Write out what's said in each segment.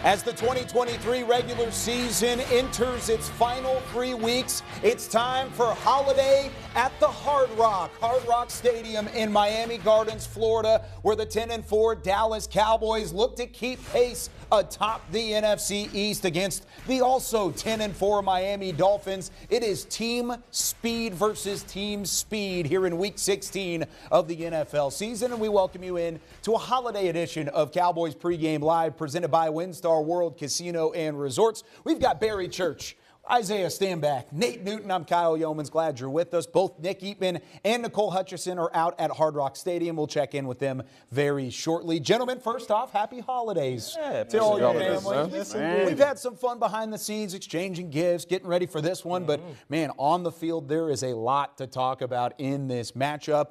As the 2023 regular season enters its final 3 weeks, it's time for Holiday at the Hard Rock Stadium in Miami Gardens, Florida, where the 10-4 Dallas Cowboys look to keep pace atop the NFC East against the also 10-4 Miami Dolphins. It is team speed versus team speed here in Week 16 of the NFL season, and we welcome you in to a holiday edition of Cowboys Pregame Live, presented by WinStar World Casino and Resorts. We've got Barry Church, Isaiah Stanback, Nate Newton. I'm Kyle Yeomans. Glad you're with us. Both Nick Eatman and Nicole Hutchison are out at Hard Rock Stadium. We'll check in with them very shortly. Gentlemen, first off, happy holidays to all your families. We've had some fun behind the scenes, exchanging gifts, getting ready for this one. But, man, on the field, there is a lot to talk about in this matchup.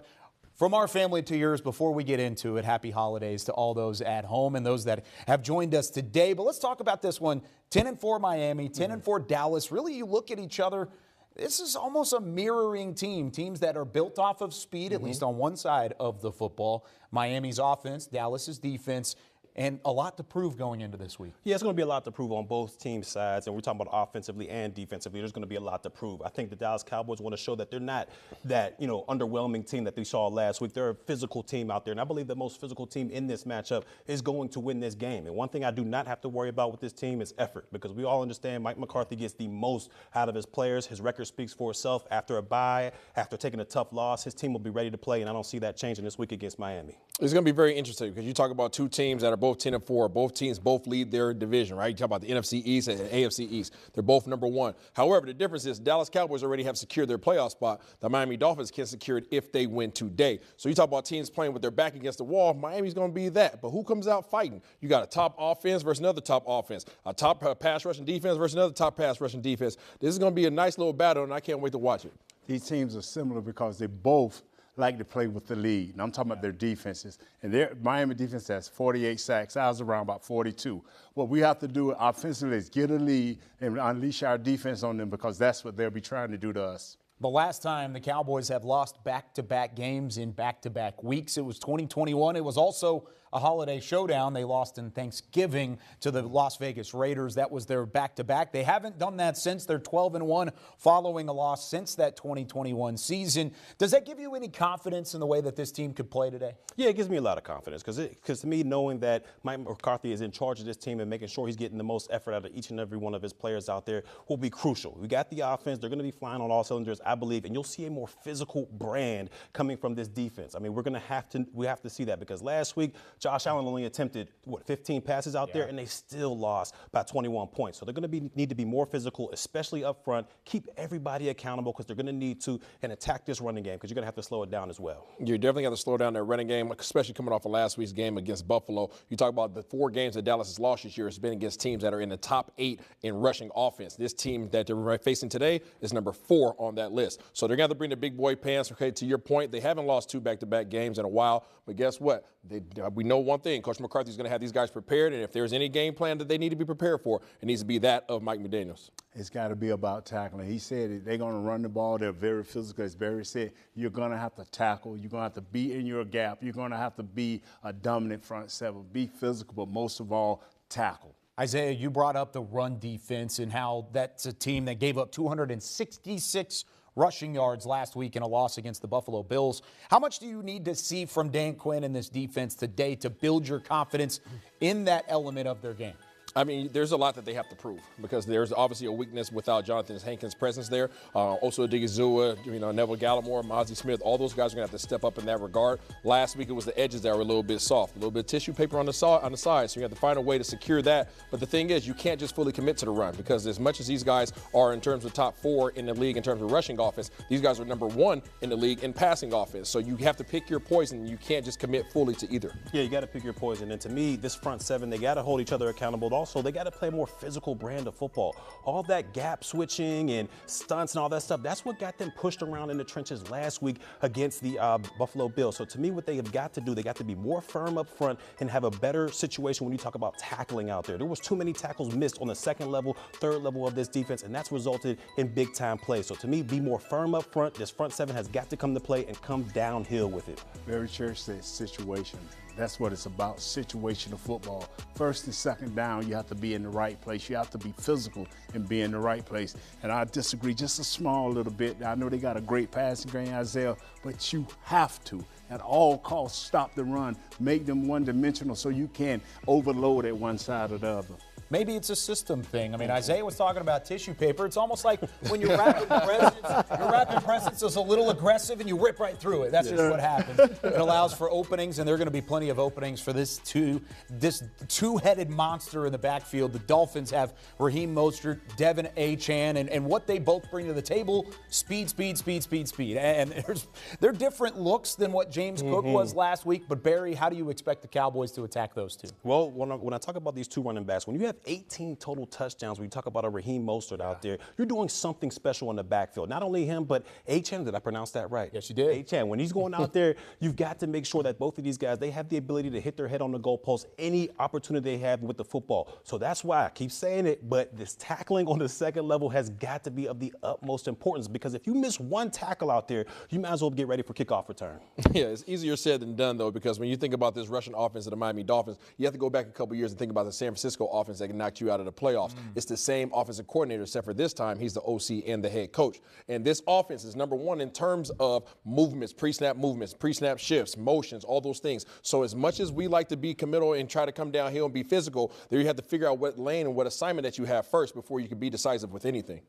From our family to yours, before we get into it, happy holidays to all those at home and those that have joined us today. But let's talk about this one. 10-4 Miami, 10-4 Dallas. Really, you look at each other, this is almost a mirroring team. Teams that are built off of speed, at least on one side of the football. Miami's offense, Dallas's defense. And a lot to prove going into this week. Yeah, it's going to be a lot to prove on both team sides. And we're talking about offensively and defensively. There's going to be a lot to prove. I think the Dallas Cowboys want to show that they're not that, underwhelming team that they saw last week. They're a physical team out there. And I believe the most physical team in this matchup is going to win this game. And one thing I do not have to worry about with this team is effort, because we all understand Mike McCarthy gets the most out of his players. His record speaks for itself. After a bye, after taking a tough loss, his team will be ready to play. And I don't see that changing this week against Miami. It's going to be very interesting because you talk about two teams that are both 10-4. Both teams lead their division, right? You talk about the NFC East and AFC East. They're both number one. However, the difference is Dallas Cowboys already have secured their playoff spot. The Miami Dolphins can secure it if they win today. So you talk about teams playing with their back against the wall. Miami's going to be that. But who comes out fighting? You got a top offense versus another top offense. A top pass rushing defense versus another top pass rushing defense. This is going to be a nice little battle, and I can't wait to watch it. These teams are similar because they both like to play with the lead. And I'm talking about their defenses. And their Miami defense has 48 sacks. Ours around about 42. What we have to do offensively is get a lead and unleash our defense on them, because that's what they'll be trying to do to us. The last time the Cowboys have lost back-to-back games in back-to-back weeks, it was 2021. It was also a holiday showdown. They lost in Thanksgiving to the Las Vegas Raiders. That was their back-to-back. They haven't done that since. They're 12-1 following a loss since that 2021 season. Does that give you any confidence in the way that this team could play today? Yeah, it gives me a lot of confidence because to me, knowing that Mike McCarthy is in charge of this team and making sure he's getting the most effort out of each and every one of his players out there will be crucial. We got the offense. They're going to be flying on all cylinders, I believe, and you'll see a more physical brand coming from this defense. I mean, we have to see that, because last week Josh Allen only attempted 15 passes out there, and they still lost by 21 points. So they're going to need to be more physical, especially up front. Keep everybody accountable, because they're going to need to and attack this running game, because you're going to have to slow it down as well. You definitely have to slow down their running game, especially coming off of last week's game against Buffalo. You talk about the 4 games that Dallas has lost this year. It's been against teams that are in the top 8 in rushing offense. This team that they're facing today is number 4 on that list. So they're going to have to bring the big boy pants. Okay, to your point, they haven't lost 2 back-to-back games in a while. But guess what? We know one thing. Coach McCarthy's going to have these guys prepared, and if there's any game plan that they need to be prepared for, it needs to be that of Mike McDaniels. It's got to be about tackling. He said they're going to run the ball. They're very physical. As Barry said, you're going to have to tackle. You're going to have to be in your gap. You're going to have to be a dominant front seven. Be physical, but most of all, tackle. Isaiah, you brought up the run defense and how that's a team that gave up 266 rushing yards last week in a loss against the Buffalo Bills. How much do you need to see from Dan Quinn in this defense today to build your confidence in that element of their game? I mean, there's a lot that they have to prove, because there's obviously a weakness without Jonathan Hankins' presence there. Also, Odigizua, Neville Gallimore, Mozzie Smith, all those guys are going to have to step up in that regard. Last week, it was the edges that were a little bit soft, a little bit of tissue paper on the side, so you have to find a way to secure that. But the thing is, you can't just fully commit to the run, because as much as these guys are in terms of top 4 in the league in terms of rushing offense, these guys are number 1 in the league in passing offense. So you have to pick your poison. You can't just commit fully to either. Yeah, you got to pick your poison. And to me, this front 7, they got to hold each other accountable. Also, they got to play a more physical brand of football. All that gap switching and stunts and all that stuff, that's what got them pushed around in the trenches last week against the Buffalo Bills. So to me, what they have got to do, they got to be more firm up front and have a better situation when you talk about tackling out there. There was too many tackles missed on the 2nd level, 3rd level of this defense, and that's resulted in big-time plays. So to me, be more firm up front. This front 7 has got to come to play and come downhill with it. Barry Church said situation. That's what it's about, situational football. First and second down, you have to be in the right place. You have to be physical and be in the right place. And I disagree just a small little bit. I know they got a great passing game, Isaiah, but you have to, at all costs, stop the run, make them one-dimensional so you can overload at one side or the other. Maybe it's a system thing. I mean, Isaiah was talking about tissue paper. It's almost like when you're wrapping presents, it's a little aggressive and you rip right through it. That's just what happens. It allows for openings, and there are going to be plenty of openings for this two-headed monster in the backfield. The Dolphins have Raheem Mostert, Devin Achane, and what they both bring to the table, speed. And they're different looks than what James Cook was last week. But, Barry, how do you expect the Cowboys to attack those two? Well, when I talk about these two running backs, when you have 18 total touchdowns, when you talk about a Raheem Mostert out there, you're doing something special in the backfield. Not only him, but Achane. Did I pronounce that right? Yes, you did. Achane. When he's going out there, you've got to make sure that both of these guys, they have the ability to hit their head on the goalpost any opportunity they have with the football. So that's why I keep saying it, but this tackling on the second level has got to be of the utmost importance, because if you miss one tackle out there, you might as well get ready for kickoff return. Yeah, it's easier said than done, though, because when you think about this Russian offense of the Miami Dolphins, you have to go back a couple years and think about the San Francisco offense that knocked you out of the playoffs. It's the same offensive coordinator, except for this time he's the OC and the head coach. And this offense is number one in terms of movements, pre-snap shifts, motions, all those things. So as much as we like to be committal and try to come downhill and be physical, there you have to figure out what lane and what assignment that you have first before you can be decisive with anything.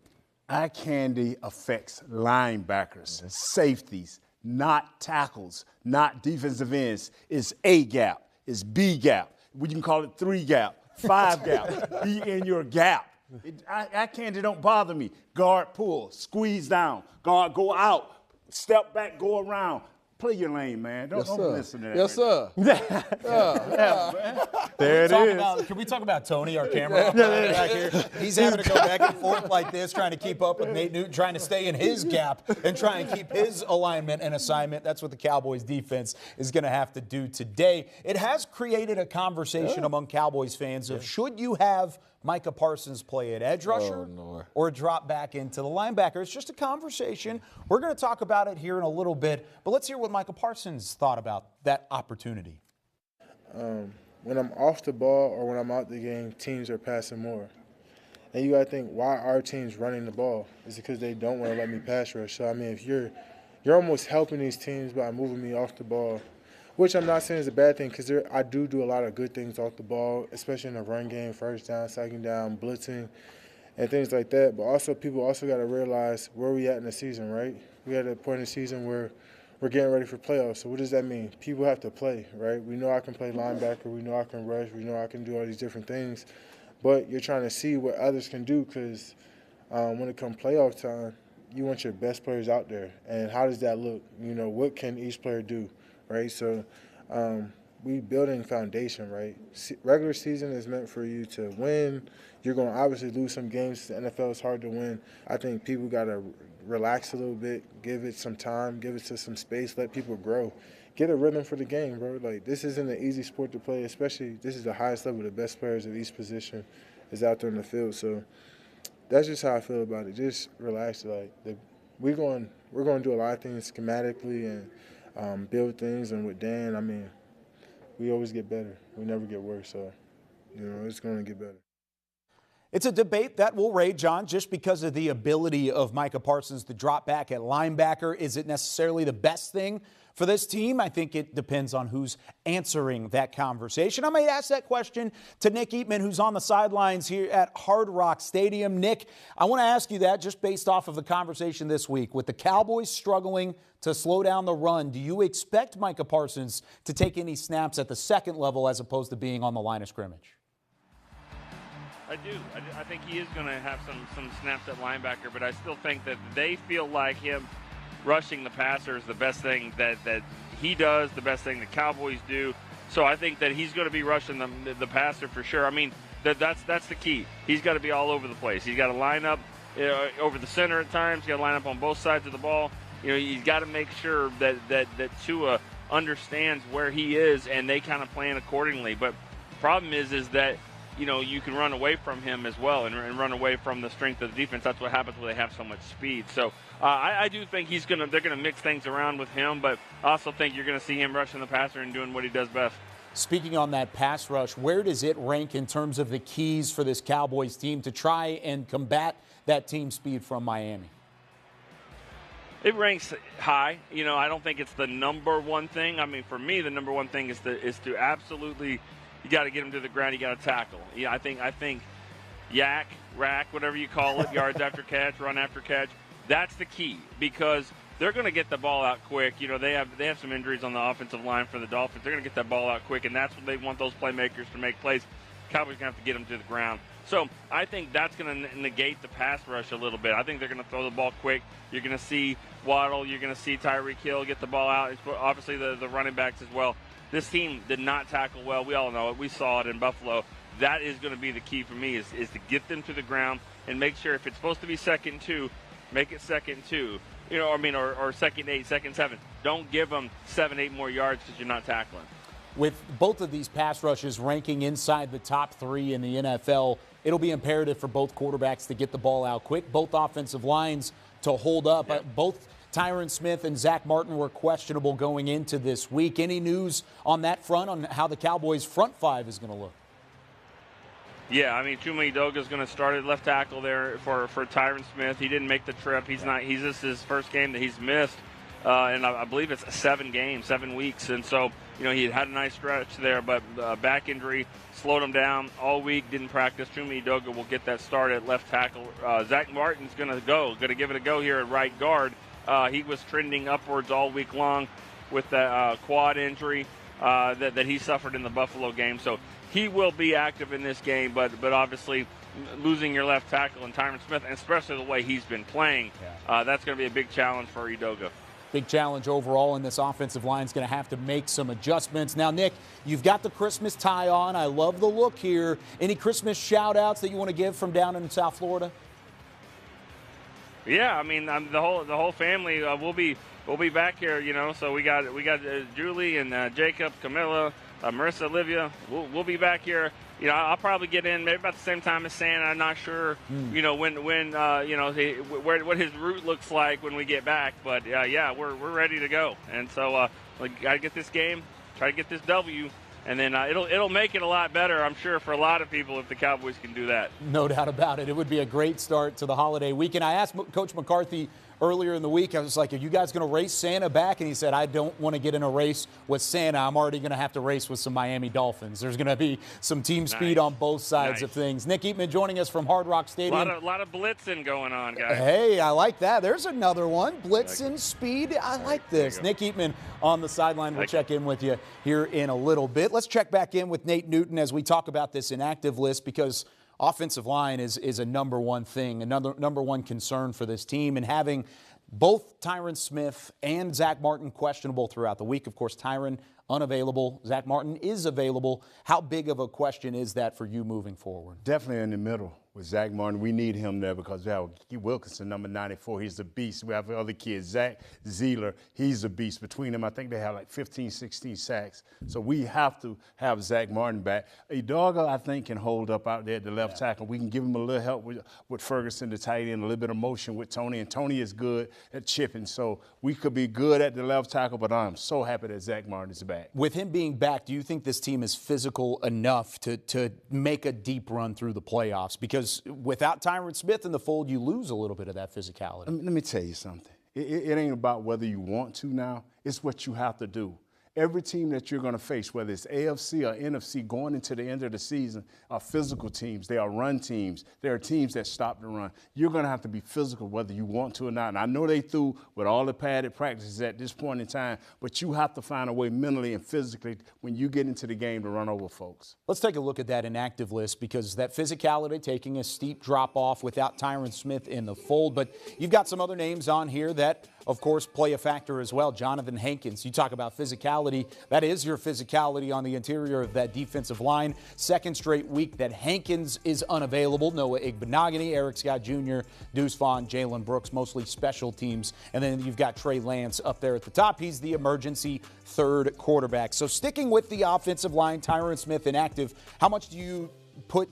Eye candy affects linebackers, safeties, not tackles, not defensive ends. It's A gap, it's B gap. We can call it 3 gap. 5 gap. Be in your gap. Eye candy don't bother me. Guard pull, squeeze down. Guard go out, step back, go around. Play your lane, man. Don't listen to that. Yes, sir. There it is. Can we talk about Tony, our camera back here? He's having to go back and forth like this, trying to keep up with Nate Newton, trying to stay in his gap and try and keep his alignment and assignment. That's what the Cowboys defense is going to have to do today. It has created a conversation among Cowboys fans of should you have Micah Parsons play at edge rusher or drop back into the linebacker. It's just a conversation. We're going to talk about it here in a little bit, but let's hear what Micah Parsons thought about that opportunity. When I'm off the ball or when I'm out the game, teams are passing more. And you got to think, why are teams running the ball? It's because they don't want to let me pass rush. So, I mean, if you're almost helping these teams by moving me off the ball, which I'm not saying is a bad thing, because I do a lot of good things off the ball, especially in the run game, first down, second down, blitzing, and things like that. But also, people also got to realize where we at in the season, right? We at a point in the season where we're getting ready for playoffs. So what does that mean? People have to play, right? We know I can play linebacker. We know I can rush. We know I can do all these different things. But you're trying to see what others can do, because when it comes playoff time, you want your best players out there. And how does that look? You know, what can each player do? Right, so we building foundation, right? Regular season is meant for you to win. You're going to obviously lose some games. The NFL is hard to win. I think people got to relax a little bit, give it some time, give it to some space, let people grow. Get a rhythm for the game, bro. Like, this isn't an easy sport to play, especially this is the highest level. The best players of each position is out there in the field. So that's just how I feel about it. Just relax. Like, we're going to do a lot of things schematically and build things, and with Dan, I mean, we always get better. We never get worse, so, you know, it's going to get better. It's a debate that will rage on just because of the ability of Micah Parsons to drop back at linebacker. Is it necessarily the best thing for this team? I think it depends on who's answering that conversation. I might ask that question to Nick Eatman, who's on the sidelines here at Hard Rock Stadium. Nick, I want to ask you that just based off of the conversation this week. With the Cowboys struggling to slow down the run, do you expect Micah Parsons to take any snaps at the second level as opposed to being on the line of scrimmage? I do. I think he is going to have some snaps at linebacker, but I still think that they feel like him rushing the passer is the best thing that he does, the best thing the Cowboys do. So I think that he's going to be rushing the passer for sure. I mean, that's the key. He's got to be all over the place. He's got to line up over the center at times. He's got to line up on both sides of the ball. You know, he's got to make sure that Tua understands where he is, and they kind of plan accordingly. But the problem is that, you know, you can run away from him as well and run away from the strength of the defense. That's what happens when they have so much speed. So I do think they're going to mix things around with him, but I also think you're going to see him rushing the passer and doing what he does best. Speaking on that pass rush, where does it rank in terms of the keys for this Cowboys team to try and combat that team speed from Miami? It ranks high. You know, I don't think it's the number one thing. I mean, for me, the number one thing is to absolutely, you got to get them to the ground. You got to tackle. Yeah, I think yak, rack, whatever you call it, yards after catch, run after catch. That's the key, because they're going to get the ball out quick. You know, they have some injuries on the offensive line for the Dolphins. They're going to get that ball out quick, and that's what they want those playmakers to make plays. Cowboys going to have to get them to the ground. So I think that's going to negate the pass rush a little bit. I think they're going to throw the ball quick. You're going to see Waddle. You're going to see Tyreek Hill get the ball out. It's obviously the running backs as well. This team did not tackle well. We all know it. We saw it in Buffalo. That is going to be the key for me is to get them to the ground and make sure if it's supposed to be 2nd and 2, make it 2nd and 2. You know, I mean, or 2nd and 8, 2nd and 7. Don't give them 7, 8 more yards because you're not tackling. With both of these pass rushes ranking inside the top 3 in the NFL, it'll be imperative for both quarterbacks to get the ball out quick, both offensive lines to hold up. Yep. Both Tyron Smith and Zach Martin were questionable going into this week. Any news on that front, on how the Cowboys' front 5 is going to look? Yeah, I mean, Chuma Edoga is going to start at left tackle there for Tyron Smith. He didn't make the trip. He's just his first game that he's missed. And I believe it's 7 games, 7 weeks. And so, you know, he had a nice stretch there, but back injury slowed him down all week, didn't practice. Chuma Edoga will get that start at left tackle. Zach Martin's going to give it a go here at right guard. He was trending upwards all week long with that quad injury that he suffered in the Buffalo game. So he will be active in this game, but obviously losing your left tackle and Tyron Smith, and especially the way he's been playing, that's going to be a big challenge for Edoga. Big challenge overall, and this offensive line is going to have to make some adjustments. Now, Nick, you've got the Christmas tie on. I love the look here. Any Christmas shout-outs that you want to give from down in South Florida? Yeah, I mean, the whole family will be back here. You know, so we got Julie and Jacob, Camilla, Marissa, Olivia. We'll be back here. You know, I'll probably get in maybe about the same time as Santa. I'm not sure, you know, when you know, what his route looks like when we get back. But yeah, we're ready to go. And so gotta get this game, try to get this W, and then it'll make it a lot better, I'm sure, for a lot of people if the Cowboys can do that. No doubt about it. It would be a great start to the holiday weekend. I asked Coach McCarthy earlier in the week, I was like, are you guys going to race Santa back? And he said, I don't want to get in a race with Santa. I'm already going to have to race with some Miami Dolphins. There's going to be some team speed on both sides of things. Nick Eatman joining us from Hard Rock Stadium. A lot of blitzing going on, guys. Hey, I like that. There's another one. Blitzing, speed. I like this. Nick Eatman on the sideline. We'll check in with you here in a little bit. Let's check back in with Nate Newton as we talk about this inactive list, because offensive line is a number one thing, another number one concern for this team, and having both Tyron Smith and Zach Martin questionable throughout the week. Of course, Tyron unavailable. Zach Martin is available. How big of a question is that for you moving forward? Definitely in the middle with Zach Martin. We need him there because we have Wilkinson, number 94. He's a beast. We have other kids. Zach Zeeler, he's a beast. Between them, I think they have like 15, 16 sacks. So we have to have Zach Martin back. Edoga, I think, can hold up out there at the left tackle. We can give him a little help with Ferguson, the tight end, a little bit of motion with Tony. And Tony is good at chipping. So we could be good at the left tackle, but I'm so happy that Zach Martin is back. With him being back, do you think this team is physical enough to make a deep run through the playoffs? Because without Tyron Smith in the fold, you lose a little bit of that physicality. Let me tell you something. It ain't about whether you want to now. It's what you have to do. Every team that you're going to face, whether it's AFC or NFC, going into the end of the season, are physical teams. They are run teams. They are teams that stop the run. You're going to have to be physical whether you want to or not. And I know they threw with all the padded practices at this point in time, but you have to find a way mentally and physically when you get into the game to run over folks. Let's take a look at that inactive list, because that physicality taking a steep drop off without Tyron Smith in the fold. But you've got some other names on here that, of course, play a factor as well. Jonathan Hankins, you talk about physicality. That is your physicality on the interior of that defensive line. Second straight week that Hankins is unavailable. Noah Igbenogany, Eric Scott Jr., Deuce Vaughn, Jalen Brooks, mostly special teams. And then you've got Trey Lance up there at the top. He's the emergency third quarterback. So sticking with the offensive line, Tyron Smith inactive, how much do you put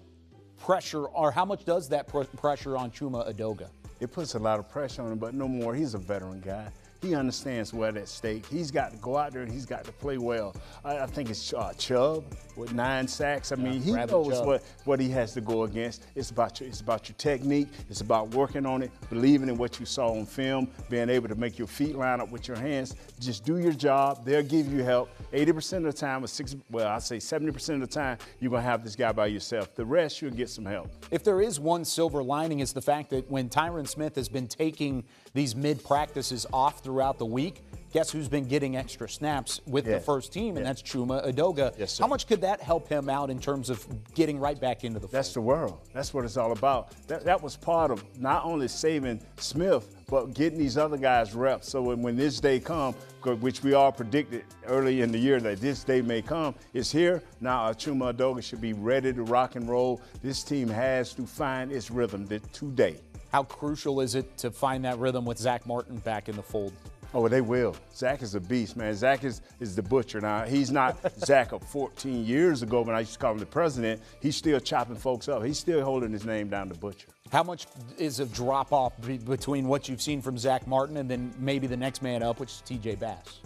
pressure, or how much does that pressure on Chuma Edoga? It puts a lot of pressure on him, but no more. He's a veteran guy. He understands what's at stake. He's got to go out there and he's got to play well. I think it's Chubb with 9 sacks. I mean, he knows what he has to go against. It's about your technique. It's about working on it, believing in what you saw on film, being able to make your feet line up with your hands. Just do your job. They'll give you help. 80% of the time, I say 70% of the time, you're going to have this guy by yourself. The rest, you'll get some help. If there is one silver lining, is the fact that when Tyron Smith has been taking these mid-practices off throughout the week, guess who's been getting extra snaps with the first team, and that's Chuma Edoga. Yes, sir. How much could that help him out in terms of getting right back into the fold? That's the world. That's what it's all about. That was part of not only saving Smith, but getting these other guys reps. So when this day comes, which we all predicted early in the year that this day may come, it's here. Now Chuma Edoga should be ready to rock and roll. This team has to find its rhythm today. How crucial is it to find that rhythm with Zach Martin back in the fold? Oh, they will. Zach is a beast, man. Zach is the butcher. Now, he's not Zach of 14 years ago when I used to call him the president. He's still chopping folks up. He's still holding his name down, the butcher. How much is a drop-off between what you've seen from Zach Martin and then maybe the next man up, which is T.J. Bass?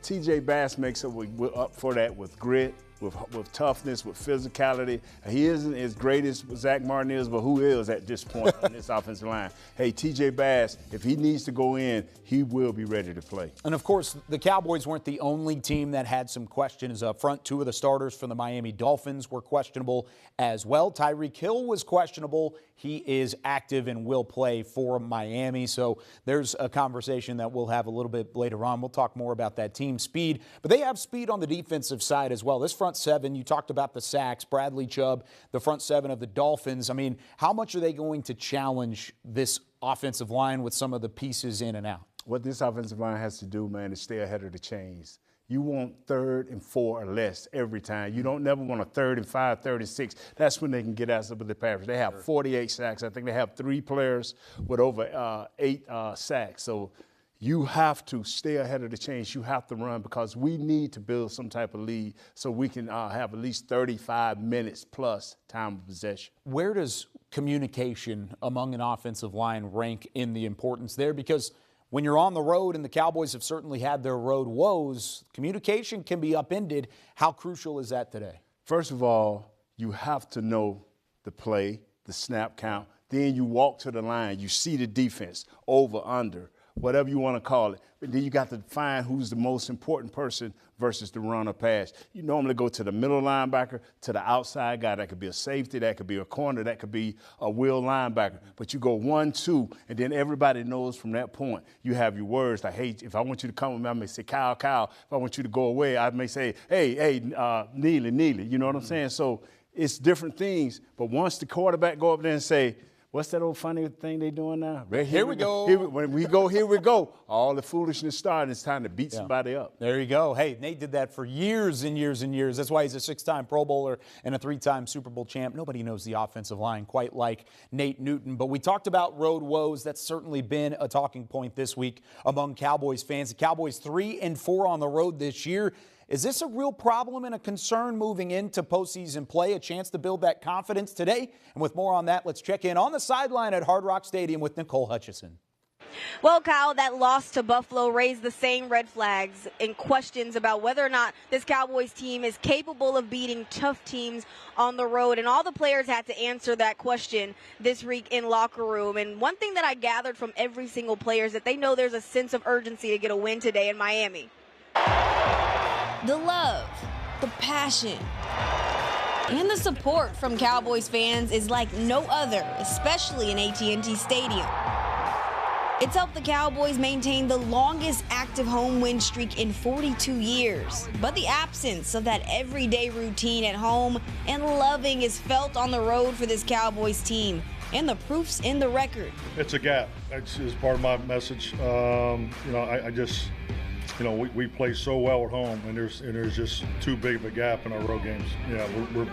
T.J. Bass makes up for that with grit, with toughness, with physicality. He isn't as great as Zach Martin is, but who is at this point on this offensive line? Hey, T.J. Bass, if he needs to go in, he will be ready to play. And, of course, the Cowboys weren't the only team that had some questions up front. 2 of the starters from the Miami Dolphins were questionable as well. Tyreek Hill was questionable. He is active and will play for Miami. So there's a conversation that we'll have a little bit later on. We'll talk more about that team speed. But they have speed on the defensive side as well. This front 7, you talked about the sacks, Bradley Chubb, the front 7 of the Dolphins. I mean, how much are they going to challenge this offensive line with some of the pieces in and out? What this offensive line has to do, man, is stay ahead of the chains. You want 3rd and 4 or less every time. You don't never want a 3rd and 5, 3rd and 6. That's when they can get out of the package. They have 48 sacks. I think they have 3 players with over 8 sacks. So you have to stay ahead of the chains. You have to run because we need to build some type of lead so we can have at least 35 minutes plus time of possession. Where does communication among an offensive line rank in the importance there? Because when you're on the road, and the Cowboys have certainly had their road woes, communication can be upended. How crucial is that today? First of all, you have to know the play, the snap count. Then you walk to the line. You see the defense, over, under, whatever you want to call it. But then you got to find who's the most important person versus the run or pass. You normally go to the middle linebacker, to the outside guy. That could be a safety, that could be a corner, that could be a will linebacker. But you go 1, 2, and then everybody knows from that point. You have your words like, hey, if I want you to come with me, I may say, Kyle. If I want you to go away, I may say, hey, Neely. You know what I'm saying? So it's different things. But once the quarterback go up there and say, what's that old funny thing they doing now? Here we go. When we go, here we go. All the foolishness started. It's time to beat somebody up. There you go. Hey, Nate did that for years and years and years. That's why he's a 6-time Pro Bowler and a 3-time Super Bowl champ. Nobody knows the offensive line quite like Nate Newton. But we talked about road woes. That's certainly been a talking point this week among Cowboys fans. The Cowboys 3-4 on the road this year. Is this a real problem and a concern moving into postseason play? A chance to build that confidence today? And with more on that, let's check in on the sideline at Hard Rock Stadium with Nicole Hutchison. Well, Kyle, that loss to Buffalo raised the same red flags and questions about whether or not this Cowboys team is capable of beating tough teams on the road. And all the players had to answer that question this week in locker room. And one thing that I gathered from every single player is that they know there's a sense of urgency to get a win today in Miami. The love, the passion, and the support from Cowboys fans is like no other, especially in AT&T Stadium. It's helped the Cowboys maintain the longest active home win streak in 42 years. But the absence of that everyday routine at home and loving is felt on the road for this Cowboys team. And the proof's in the record. It's a gap. That's part of my message. We play so well at home, and there's just too big of a gap in our road games. Yeah, we're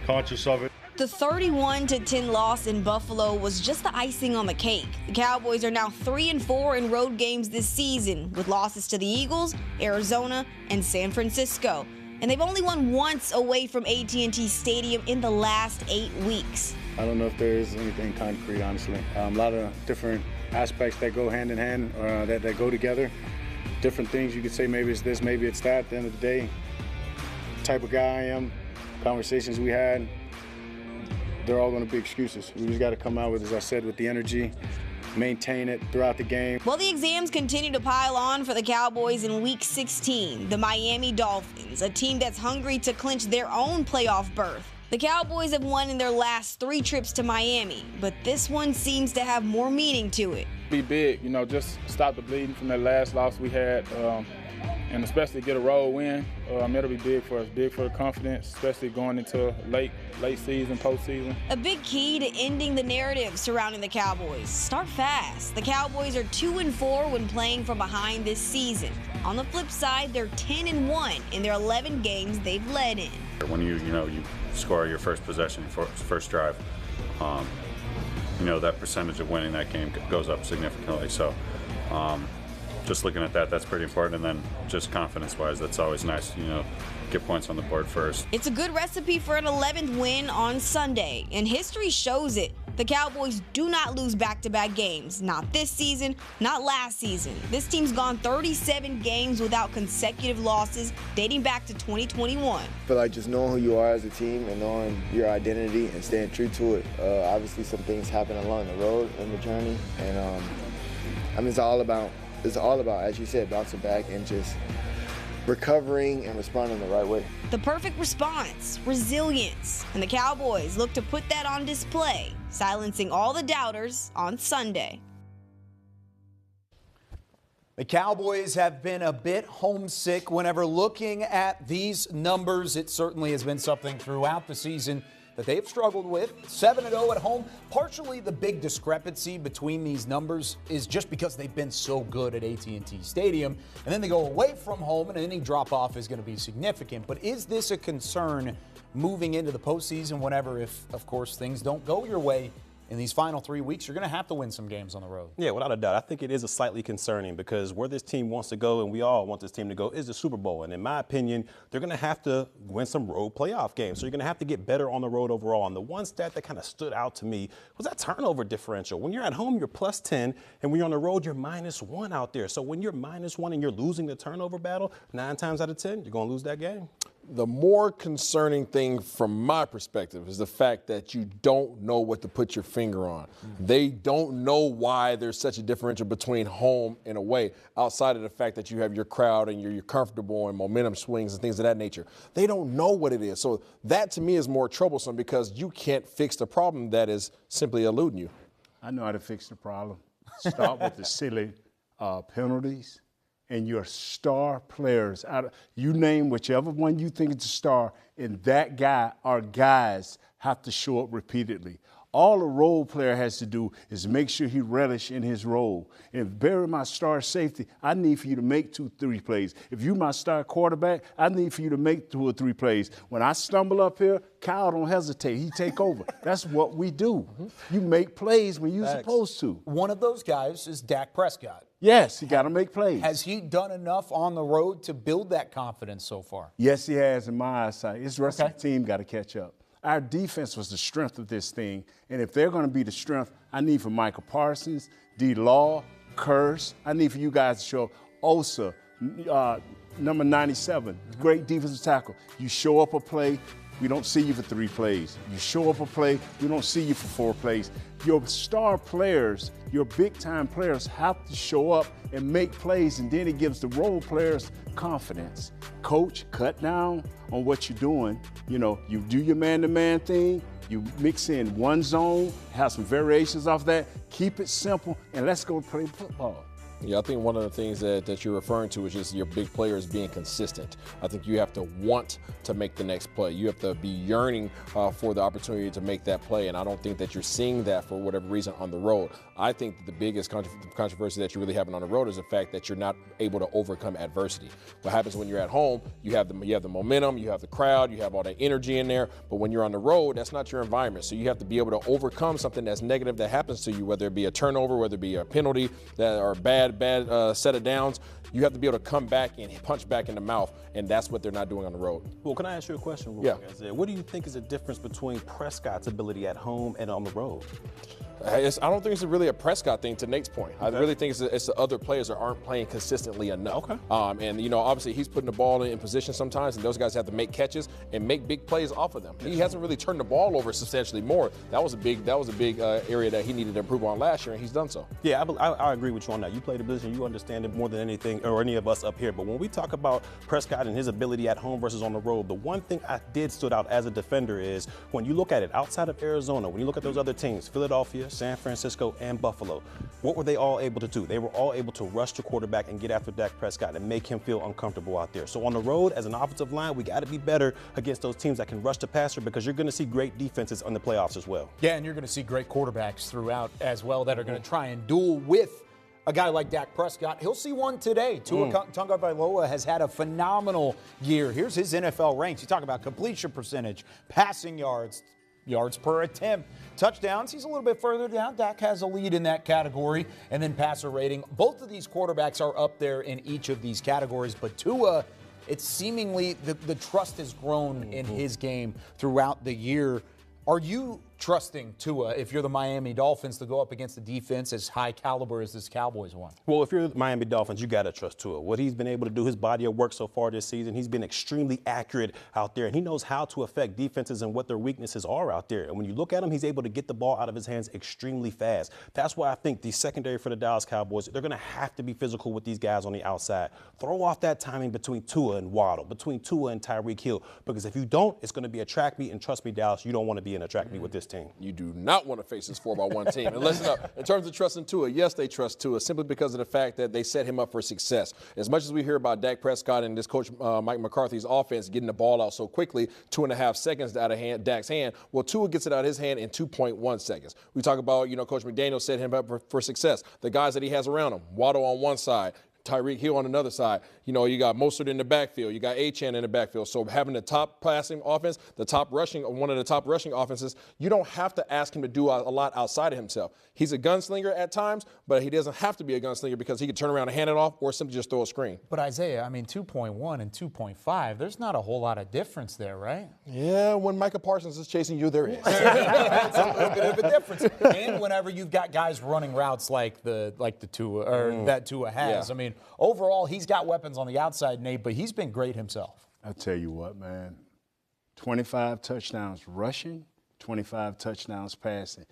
conscious of it. The 31-10 loss in Buffalo was just the icing on the cake. The Cowboys are now 3-4 in road games this season, with losses to the Eagles, Arizona, and San Francisco. And they've only won once away from AT&T Stadium in the last 8 weeks. I don't know if there is anything concrete, honestly. A lot of different aspects that go hand in hand, that go together. Different things you could say, maybe it's this, maybe it's that. At the end of the day, the type of guy I am, conversations we had, they're all going to be excuses. We just got to come out with, as I said, with the energy, maintain it throughout the game. Well, the exams continue to pile on for the Cowboys in Week 16. The Miami Dolphins, a team that's hungry to clinch their own playoff berth. The Cowboys have won in their last 3 trips to Miami, but this one seems to have more meaning to it. Be big, you know, just stop the bleeding from that last loss we had, and especially get a road win. It'll be big for us, big for the confidence, especially going into late season, postseason. A big key to ending the narrative surrounding the Cowboys. Start fast. The Cowboys are 2-4 when playing from behind this season. On the flip side, they're 10-1 in their 11 games they've led in. When you score your first possession, first drive, that percentage of winning that game goes up significantly. So just looking at that, that's pretty important. And then just confidence-wise, that's always nice, get points on the board first. It's a good recipe for an 11th win on Sunday, and history shows it. The Cowboys do not lose back-to-back games. Not this season, not last season. This team's gone 37 games without consecutive losses dating back to 2021. I feel like just knowing who you are as a team and knowing your identity and staying true to it. Obviously, some things happen along the road in the journey, and it's all about, as you said, bouncing back and just recovering and responding the right way. The perfect response, resilience, and the Cowboys look to put that on display, silencing all the doubters on Sunday. The Cowboys have been a bit homesick whenever looking at these numbers. It certainly has been something throughout the season that they've struggled with. 7-0 at home. Partially the big discrepancy between these numbers is just because they've been so good at AT&T Stadium, and then they go away from home and any drop-off is going to be significant. But is this a concern moving into the postseason whenever, if, of course, things don't go your way in these final 3 weeks, you're going to have to win some games on the road? Yeah, without a doubt. I think it is a slightly concerning because where this team wants to go, and we all want this team to go, is the Super Bowl. And in my opinion, they're going to have to win some road playoff games. So you're going to have to get better on the road overall. And the one stat that kind of stood out to me was that turnover differential. When you're at home, you're +10, and when you're on the road, you're -1 out there. So when you're -1 and you're losing the turnover battle, 9 times out of 10, you're going to lose that game. The more concerning thing from my perspective is the fact that you don't know what to put your finger on. They don't know why there's such a differential between home and away, outside of the fact that you have your crowd and you're comfortable and momentum swings and things of that nature. They don't know what it is. So that to me is more troublesome because you can't fix the problem that is simply eluding you. I know how to fix the problem. Start with the silly penalties. And your star players, you name whichever one you think is a star, and that guy or guys have to show up repeatedly. All a role player has to do is make sure he relish in his role. If Barry my star safety, I need for you to make 2-3 plays. If you my star quarterback, I need for you to make 2 or 3 plays. When I stumble up here, Kyle don't hesitate. He take over. That's what we do. You make plays when you're supposed to. One of those guys is Dak Prescott. Yes, he got to make plays. Has he done enough on the road to build that confidence so far? Yes, he has in my eyesight. His rest of the team got to catch up. Our defense was the strength of this thing, and if they're going to be the strength, I need for Michael Parsons, D. Law, Curse. I need for you guys to show Osa, number 97, great defensive tackle. You show up a play, we don't see you for 3 plays. You show up a play, we don't see you for 4 plays. Your star players, your big-time players have to show up and make plays, and then it gives the role players confidence. Coach, cut down on what you're doing. You do your man-to-man thing, you mix in one zone, have some variations off that, keep it simple, and let's go play football. Yeah, I think one of the things that you're referring to is just your big players being consistent. I think you have to want to make the next play. You have to be yearning for the opportunity to make that play, and I don't think that you're seeing that for whatever reason on the road. I think that the biggest controversy that you're really having on the road is the fact that you're not able to overcome adversity. What happens when you're at home, you have the momentum, you have the crowd, you have all that energy in there, but when you're on the road, that's not your environment. So you have to be able to overcome something that's negative that happens to you, whether it be a turnover, whether it be a penalty or a bad set of downs. You have to be able to come back and punch back in the mouth, and that's what they're not doing on the road. Well, can I ask you a question? Yeah. What do you think is the difference between Prescott's ability at home and on the road? I don't think it's really a Prescott thing, to Nate's point. I really think it's the other players that aren't playing consistently enough. Okay. And, obviously he's putting the ball in position sometimes, and those guys have to make catches and make big plays off of them. He hasn't really turned the ball over substantially more. That was a big area that he needed to improve on last year, and he's done so. Yeah, I agree with you on that. You play the position, you understand it more than anything or any of us up here. But when we talk about Prescott and his ability at home versus on the road, the one thing I did stood out as a defender is when you look at it outside of Arizona, when you look at those other teams, Philadelphia, San Francisco, and Buffalo, what were they all able to do? They were all able to rush the quarterback and get after Dak Prescott and make him feel uncomfortable out there. So on the road, as an offensive line, we got to be better against those teams that can rush the passer, because you're going to see great defenses on the playoffs as well. Yeah, and you're going to see great quarterbacks throughout as well that are going to try and duel with a guy like Dak Prescott. He'll see one today. Tua Tagovailoa has had a phenomenal year. Here's his NFL ranks. You talk about completion percentage, passing yards per attempt, touchdowns. He's a little bit further down. Dak has a lead in that category. And then passer rating. Both of these quarterbacks are up there in each of these categories. But Tua, it's seemingly the trust has grown in his game throughout the year. Are you trusting Tua, if you're the Miami Dolphins, to go up against the defense as high caliber as this Cowboys one? Well, if you're the Miami Dolphins, you got to trust Tua. What he's been able to do, his body of work so far this season, he's been extremely accurate out there, and he knows how to affect defenses and what their weaknesses are out there. And when you look at him, he's able to get the ball out of his hands extremely fast. That's why I think the secondary for the Dallas Cowboys, they're going to have to be physical with these guys on the outside. Throw off that timing between Tua and Waddle, between Tua and Tyreek Hill, because if you don't, it's going to be a track meet, and trust me, Dallas, you don't want to be in a track meet with this team. You do not want to face this 4x1 team. And listen up, in terms of trusting Tua, yes, they trust Tua simply because of the fact that they set him up for success. As much as we hear about Dak Prescott and this coach Mike McCarthy's offense getting the ball out so quickly, 2.5 seconds out of Dak's hand, well, Tua gets it out of his hand in 2.1 seconds. We talk about, Coach McDaniel set him up for success. The guys that he has around him, Waddle on one side, Tyreek Hill on another side. You got Mostert in the backfield. You got Achane in the backfield. So having the top passing offense, one of the top rushing offenses, you don't have to ask him to do a lot outside of himself. He's a gunslinger at times, but he doesn't have to be a gunslinger because he can turn around and hand it off or simply just throw a screen. But Isaiah, 2.1 and 2.5, there's not a whole lot of difference there, right? Yeah, when Micah Parsons is chasing you, there is. It's a little bit of a difference. And whenever you've got guys running routes like the Tua or that Tua has, Yeah. Overall, he's got weapons on the outside, Nate, but he's been great himself. I'll tell you what, man. 25 touchdowns rushing, 25 touchdowns passing.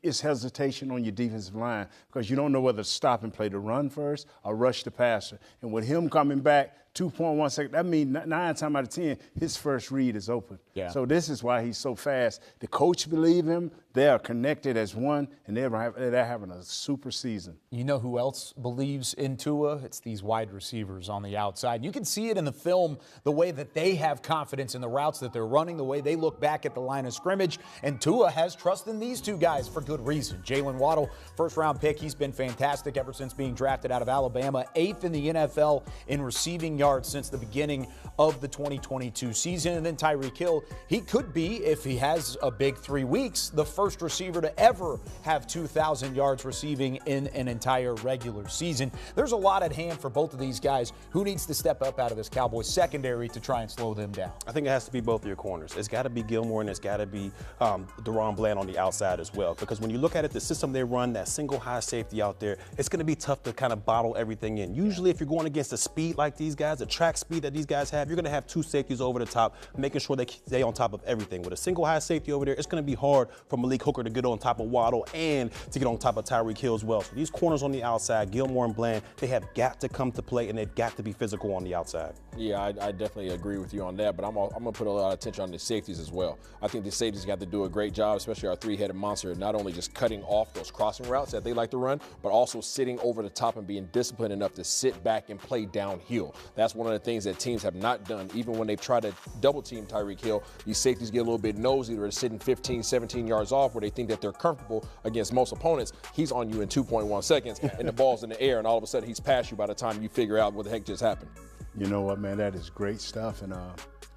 It's hesitation on your defensive line because you don't know whether to stop and play the run first or rush the passer. And with him coming back 2.1 seconds, that means 9 times out of 10, his first read is open. Yeah. So this is why he's so fast. The coach believe him. They are connected as one, and they're having a super season. You know who else believes in Tua? It's these wide receivers on the outside. You can see it in the film, the way that they have confidence in the routes that they're running, the way they look back at the line of scrimmage. And Tua has trust in these two guys for good reason. Jalen Waddle, first-round pick. He's been fantastic ever since being drafted out of Alabama. 8th in the NFL in receiving yards since the beginning of the 2022 season. And then Tyreek Hill, he could be, if he has a big 3 weeks, the first receiver to ever have 2,000 yards receiving in an entire regular season. There's a lot at hand for both of these guys. Who needs to step up out of this Cowboys secondary to try and slow them down? I think it has to be both of your corners. It's got to be Gilmore and it's got to be Deron Bland on the outside as well. Because when you look at it, the system they run, that single high safety out there, it's going to be tough to kind of bottle everything in. Usually if you're going against the speed like these guys, the track speed that these guys have, you're going to have 2 safeties over the top, making sure they stay on top of everything. With a single high safety over there, it's going to be hard for Malik Hooker to get on top of Waddle and to get on top of Tyreek Hill as well. So these corners on the outside, Gilmore and Bland, they have got to come to play and they've got to be physical on the outside. Yeah, I definitely agree with you on that, but I'm going to put a lot of attention on the safeties as well. I think the safeties got to do a great job, especially our 3-headed monster, not only just cutting off those crossing routes that they like to run, but also sitting over the top and being disciplined enough to sit back and play downhill. That's one of the things that teams have not done. Even when they've tried to double team Tyreek Hill, these safeties get a little bit nosy. They're sitting 15, 17 yards off where they think that they're comfortable against most opponents. He's on you in 2.1 seconds and the ball's in the air and all of a sudden he's past you by the time you figure out what the heck just happened. You know what, man? That is great stuff. And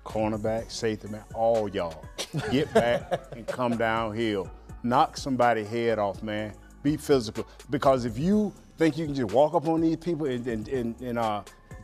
cornerback, safety, man, all y'all get back and come downhill. Knock somebody's head off, man. Be physical. Because if you think you can just walk up on these people and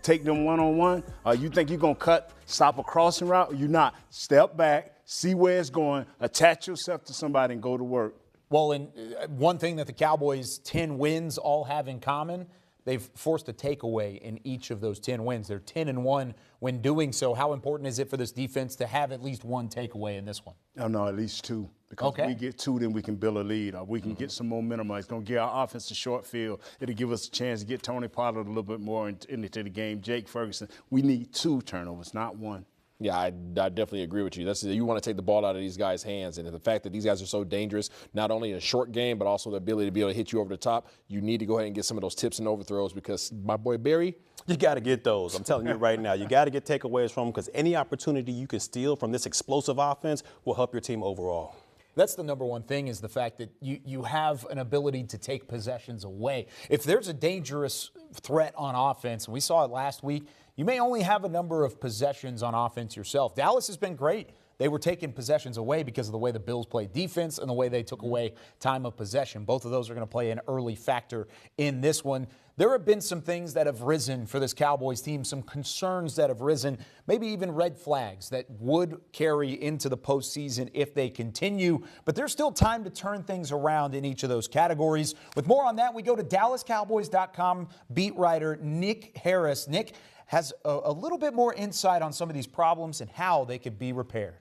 take them one-on-one, you think you're going to stop a crossing route, you're not. Step back, see where it's going, attach yourself to somebody and go to work. Well, and one thing that the Cowboys' 10 wins all have in common, they've forced a takeaway in each of those 10 wins. They're 10-1 when doing so. How important is it for this defense to have at least one takeaway in this one? No, at least two. Because if we get two, then we can build a lead, or we can get some momentum. It's going to give our offense a short field. It'll give us a chance to get Tony Pollard a little bit more into the game. Jake Ferguson. We need 2 turnovers, not 1. Yeah, I definitely agree with you. You want to take the ball out of these guys' hands, and the fact that these guys are so dangerous, not only in a short game, but also the ability to be able to hit you over the top, you need to go ahead and get some of those tips and overthrows because my boy Barry, you got to get those. I'm telling you right now, you got to get takeaways from them because any opportunity you can steal from this explosive offense will help your team overall. That's the number one thing is the fact that you have an ability to take possessions away. If there's a dangerous threat on offense, and we saw it last week, you may only have a number of possessions on offense yourself. Dallas has been great. They were taking possessions away because of the way the Bills played defense and the way they took away time of possession. Both of those are going to play an early factor in this one. There have been some things that have risen for this Cowboys team, some concerns that have risen, maybe even red flags that would carry into the postseason if they continue. But there's still time to turn things around in each of those categories. With more on that, we go to DallasCowboys.com beat writer Nick Harris. Nick has a little bit more insight on some of these problems and how they could be repaired.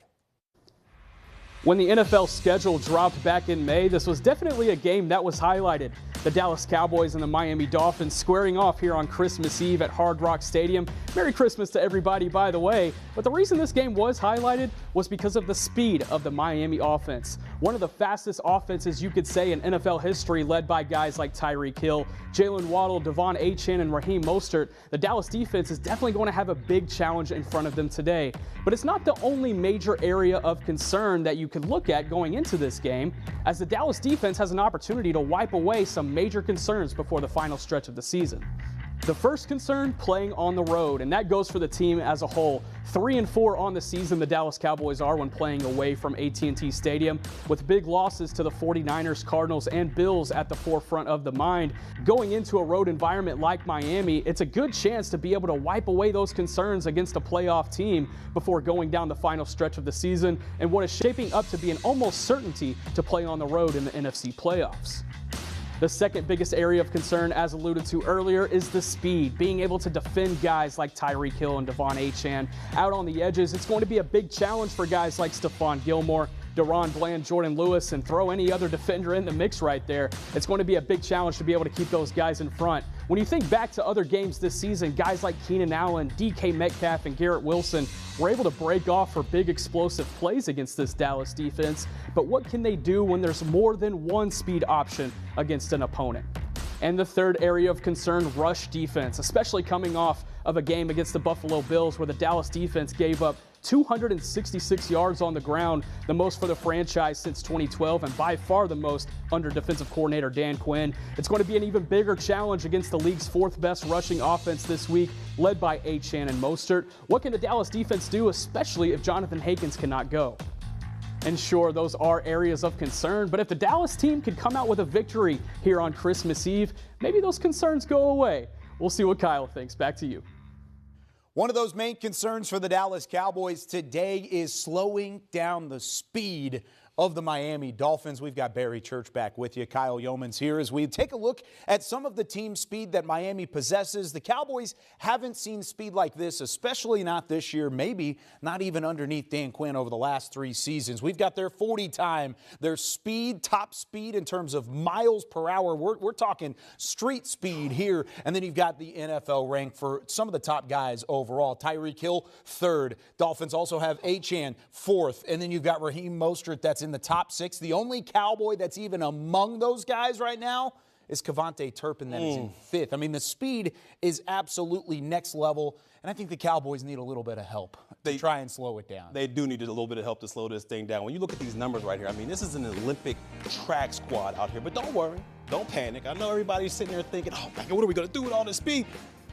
When the NFL schedule dropped back in May, this was definitely a game that was highlighted. The Dallas Cowboys and the Miami Dolphins squaring off here on Christmas Eve at Hard Rock Stadium. Merry Christmas to everybody, by the way. But the reason this game was highlighted was because of the speed of the Miami offense. One of the fastest offenses you could say in NFL history, led by guys like Tyreek Hill, Jalen Waddle, Devon Achane, and Raheem Mostert. The Dallas defense is definitely going to have a big challenge in front of them today. But it's not the only major area of concern that you could look at going into this game, as the Dallas defense has an opportunity to wipe away some major concerns before the final stretch of the season. The first concern, playing on the road, and that goes for the team as a whole. 3-4 on the season the Dallas Cowboys are when playing away from AT&T Stadium, with big losses to the 49ers, Cardinals, and Bills at the forefront of the mind. Going into a road environment like Miami, it's a good chance to be able to wipe away those concerns against a playoff team before going down the final stretch of the season and what is shaping up to be an almost certainty to play on the road in the NFC playoffs. The second biggest area of concern, as alluded to earlier, is the speed. Being able to defend guys like Tyreek Hill and Devon Achane out on the edges. It's going to be a big challenge for guys like Stephon Gilmore, Deron Bland, Jordan Lewis, and throw any other defender in the mix right there. It's going to be a big challenge to be able to keep those guys in front. When you think back to other games this season, guys like Keenan Allen, DK Metcalf, and Garrett Wilson were able to break off for big explosive plays against this Dallas defense. But what can they do when there's more than one speed option against an opponent? And the third area of concern, rush defense, especially coming off of a game against the Buffalo Bills where the Dallas defense gave up 266 yards on the ground, the most for the franchise since 2012, and by far the most under defensive coordinator Dan Quinn. It's going to be an even bigger challenge against the league's fourth best rushing offense this week, led by Achane and Mostert. What can the Dallas defense do, especially if Jonathan Hankins cannot go? And sure, those are areas of concern, but if the Dallas team could come out with a victory here on Christmas Eve, maybe those concerns go away. We'll see what Kyle thinks. Back to you. One of those main concerns for the Dallas Cowboys today is slowing down the speed of the Miami Dolphins. We've got Barry Church back with you. Kyle Yeomans here as we take a look at some of the team speed that Miami possesses. The Cowboys haven't seen speed like this, especially not this year, maybe not even underneath Dan Quinn over the last 3 seasons. We've got their 40 time, their speed, top speed in terms of miles per hour. We're talking street speed here. And then you've got the NFL rank for some of the top guys overall. Tyreek Hill, 3rd. Dolphins also have Achane, 4th. And then you've got Raheem Mostert, that's in the top 6. The only Cowboy that's even among those guys right now is Kevontae Turpin, that is in 5th. I mean, the speed is absolutely next level, and I think the Cowboys need a little bit of help to try and slow it down. They do need a little bit of help to slow this thing down. When you look at these numbers right here, I mean, this is an Olympic track squad out here, but don't worry, don't panic. I know everybody's sitting there thinking, oh, my God, what are we going to do with all this speed?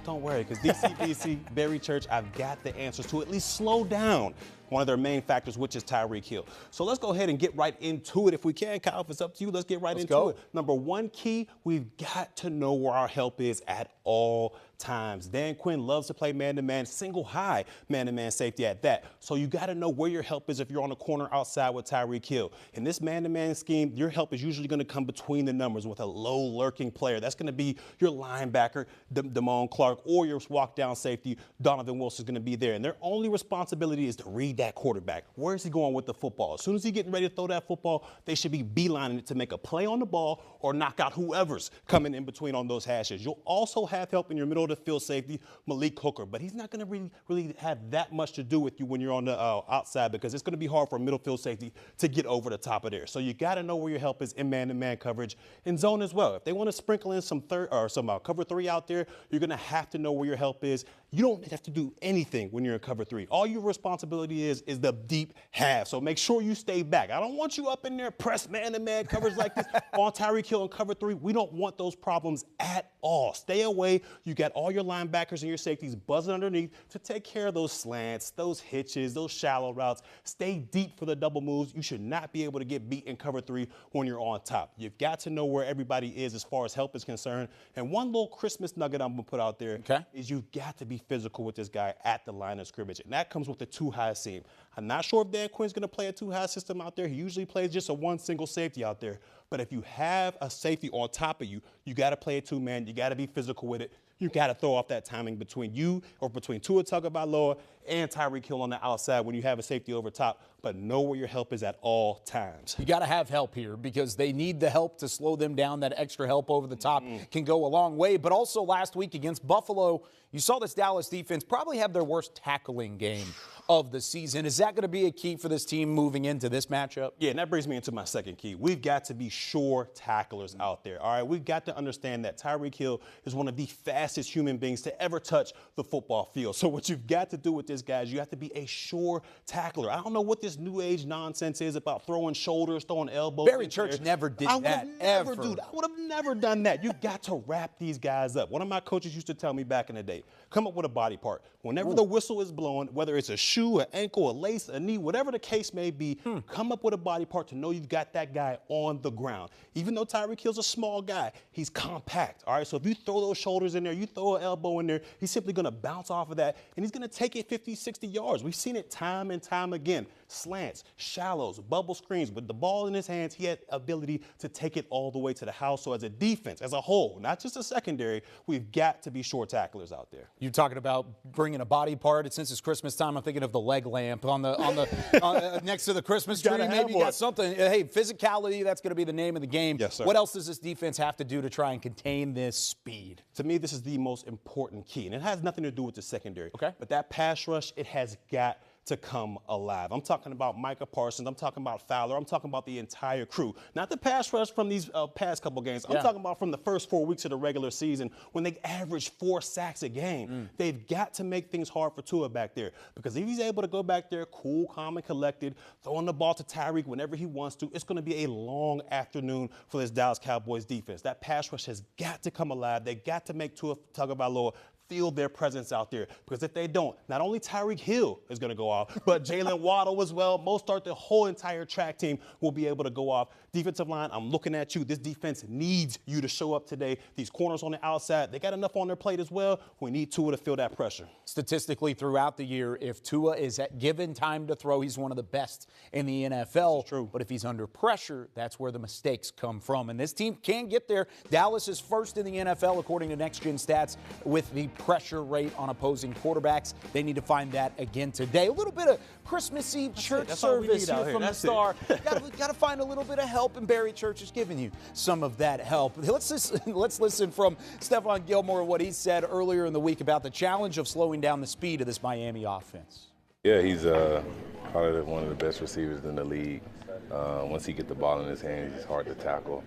Don't worry, because DCBC, Barry Church, I've got the answers to at least slow down one of their main factors, which is Tyreek Hill. So let's go ahead and get right into it if we can. Kyle, if it's up to you, let's get right into it. Number one key, we've got to know where our help is at all times. Dan Quinn loves to play man-to-man, single high man-to-man safety at that. So you got to know where your help is if you're on the corner outside with Tyreek Hill. In this man-to-man scheme, your help is usually going to come between the numbers with a low lurking player. That's going to be your linebacker, Damone Clark, or your walk-down safety, Donovan Wilson, is going to be there. And their only responsibility is to read that quarterback. Where is he going with the football? As soon as he's getting ready to throw that football, they should be beelining it to make a play on the ball or knock out whoever's coming in between on those hashes. You'll also have help in your middle of the field safety, Malik Hooker, but he's not going to really have that much to do with you when you're on the outside, because it's going to be hard for a middle field safety to get over the top of there. So you got to know where your help is in man-to-man coverage, in zone as well. If they want to sprinkle in some cover three out there, you're going to have to know where your help is. You don't have to do anything when you're in cover three. All your responsibility is the deep half. So make sure you stay back. I don't want you up in there press man-to-man coverage like this on Tyreek Hill in cover three. We don't want those problems at all. Stay away. You got all your linebackers and your safeties buzzing underneath to take care of those slants, those hitches, those shallow routes. Stay deep for the double moves. You should not be able to get beat in cover three when you're on top. You've got to know where everybody is as far as help is concerned. And one little Christmas nugget I'm going to put out there is you've got to be physical with this guy at the line of scrimmage. And that comes with the two-high seam. I'm not sure if Dan Quinn's going to play a two-high system out there. He usually plays just a one single safety out there. But if you have a safety on top of you, you got to play a two-man. You got to be physical with it. You got to throw off that timing between you or between Tua Tagovailoa and Tyreek Hill on the outside when you have a safety over top, but know where your help is at all times. You got to have help here because they need the help to slow them down. That extra help over the top can go a long way. But also last week against Buffalo, you saw this Dallas defense probably have their worst tackling game of the season. Is that going to be a key for this team moving into this matchup? Yeah, and that brings me into my second key. We've got to be sure tacklers out there, all right? We've got to understand that Tyreek Hill is one of the fastest human beings to ever touch the football field. So what you've got to do with this, guys, you have to be a sure tackler. I don't know what this new age nonsense is about throwing shoulders, throwing elbows. Barry Church never did that, ever. Dude, I would have never done that. You got to wrap these guys up. One of my coaches used to tell me back in the day, come up with a body part. Whenever the whistle is blowing, whether it's a shoe, an ankle, a lace, a knee, whatever the case may be, come up with a body part to know you've got that guy on the ground. Even though Tyreek Hill's a small guy, he's compact, all right? So if you throw those shoulders in there, you throw an elbow in there, he's simply going to bounce off of that, and he's going to take it 50, 60 yards. We've seen it time and time again. Slants, shallows, bubble screens. With the ball in his hands, he had ability to take it all the way to the house. So as a defense, as a whole, not just a secondary, we've got to be short tacklers out there. You're talking about bringing a body part. And since it's Christmas time, I'm thinking of the leg lamp on the next to the Christmas tree. Maybe you got something. Hey, physicality, that's going to be the name of the game. Yes, sir. What else does this defense have to do to try and contain this speed? To me, this is the most important key. And it has nothing to do with the secondary. Okay. But that pass rush, it has got to come alive. I'm talking about Micah Parsons. I'm talking about Fowler. I'm talking about the entire crew. Not the pass rush from these past couple games. I'm talking about from the first 4 weeks of the regular season when they averaged 4 sacks a game. They've got to make things hard for Tua back there, because if he's able to go back there cool, calm, and collected, throwing the ball to Tyreek whenever he wants to, it's going to be a long afternoon for this Dallas Cowboys defense. That pass rush has got to come alive. They got to make Tua Tagovailoa feel their presence out there, because if they don't, not only Tyreek Hill is going to go off, but Jalen Waddle as well. Mostert, the whole entire track team will be able to go off. Defensive line, I'm looking at you. This defense needs you to show up today. These corners on the outside, they got enough on their plate as well. We need Tua to feel that pressure. Statistically, throughout the year, if Tua is given time to throw, he's one of the best in the NFL. True. But if he's under pressure, that's where the mistakes come from. And this team can get there. Dallas is first in the NFL, according to Next Gen Stats, with the pressure rate on opposing quarterbacks. They need to find that again today. A little bit of Christmas Eve church service here from the Star. Got to find a little bit of help, and Barry Church is giving you some of that help. Let's listen from Stephon Gilmore, what he said earlier in the week about the challenge of slowing down the speed of this Miami offense. Yeah, he's probably one of the best receivers in the league. Once he gets the ball in his hands, he's hard to tackle.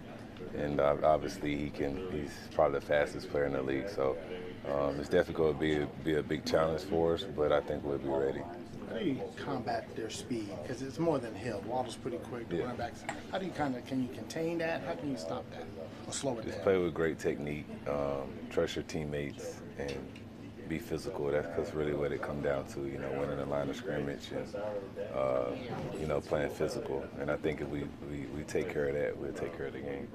And obviously he's probably the fastest player in the league. So it's definitely going to be a big challenge for us, but I think we'll be ready. How do you combat their speed? Because it's more than Hill. Waddle's pretty quick. The running backs. How do you can you contain that? How can you stop that or slow it down? Just play with great technique, trust your teammates, and be physical. That's really what it comes down to, winning the line of scrimmage and, playing physical. And I think if we take care of that, we'll take care of the game.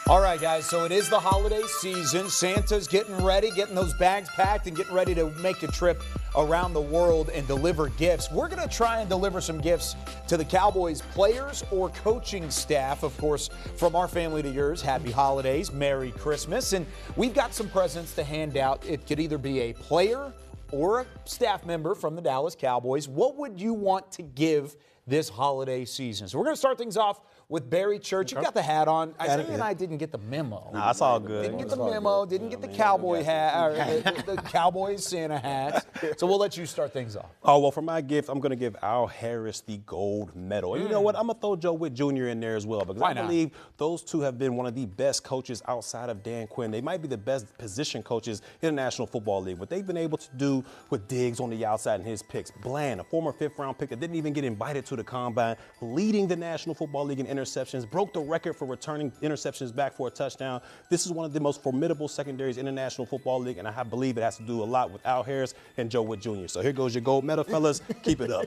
All right, guys, so it is the holiday season. Santa's getting ready, getting those bags packed, and getting ready to make a trip around the world and deliver gifts. We're going to try and deliver some gifts to the Cowboys players or coaching staff. Of course, from our family to yours, happy holidays, Merry Christmas. And we've got some presents to hand out. It could either be a player or a staff member from the Dallas Cowboys. What would you want to give this holiday season? So we're going to start things off with Barry Church. You got the hat on. Isaiah and I didn't get the memo. Nah, that's all good. Didn't get the memo. Didn't get the cowboy hat, or the Cowboys Santa hat. So we'll let you start things off. Oh, well, for my gift, I'm going to give Al Harris the gold medal. And you know what? I'm going to throw Joe Witt Jr. in there as well, because I believe those two have been one of the best coaches outside of Dan Quinn. They might be the best position coaches in the National Football League. What they've been able to do with Diggs on the outside and his picks. Bland, a former fifth-round pick that didn't even get invited to the Combine, leading the National Football League in interceptions, broke the record for returning interceptions back for a touchdown. This is one of the most formidable secondaries in the National Football League, and I believe it has to do a lot with Al Harris and Joe Witt Jr. So here goes your gold medal, fellas. Keep it up.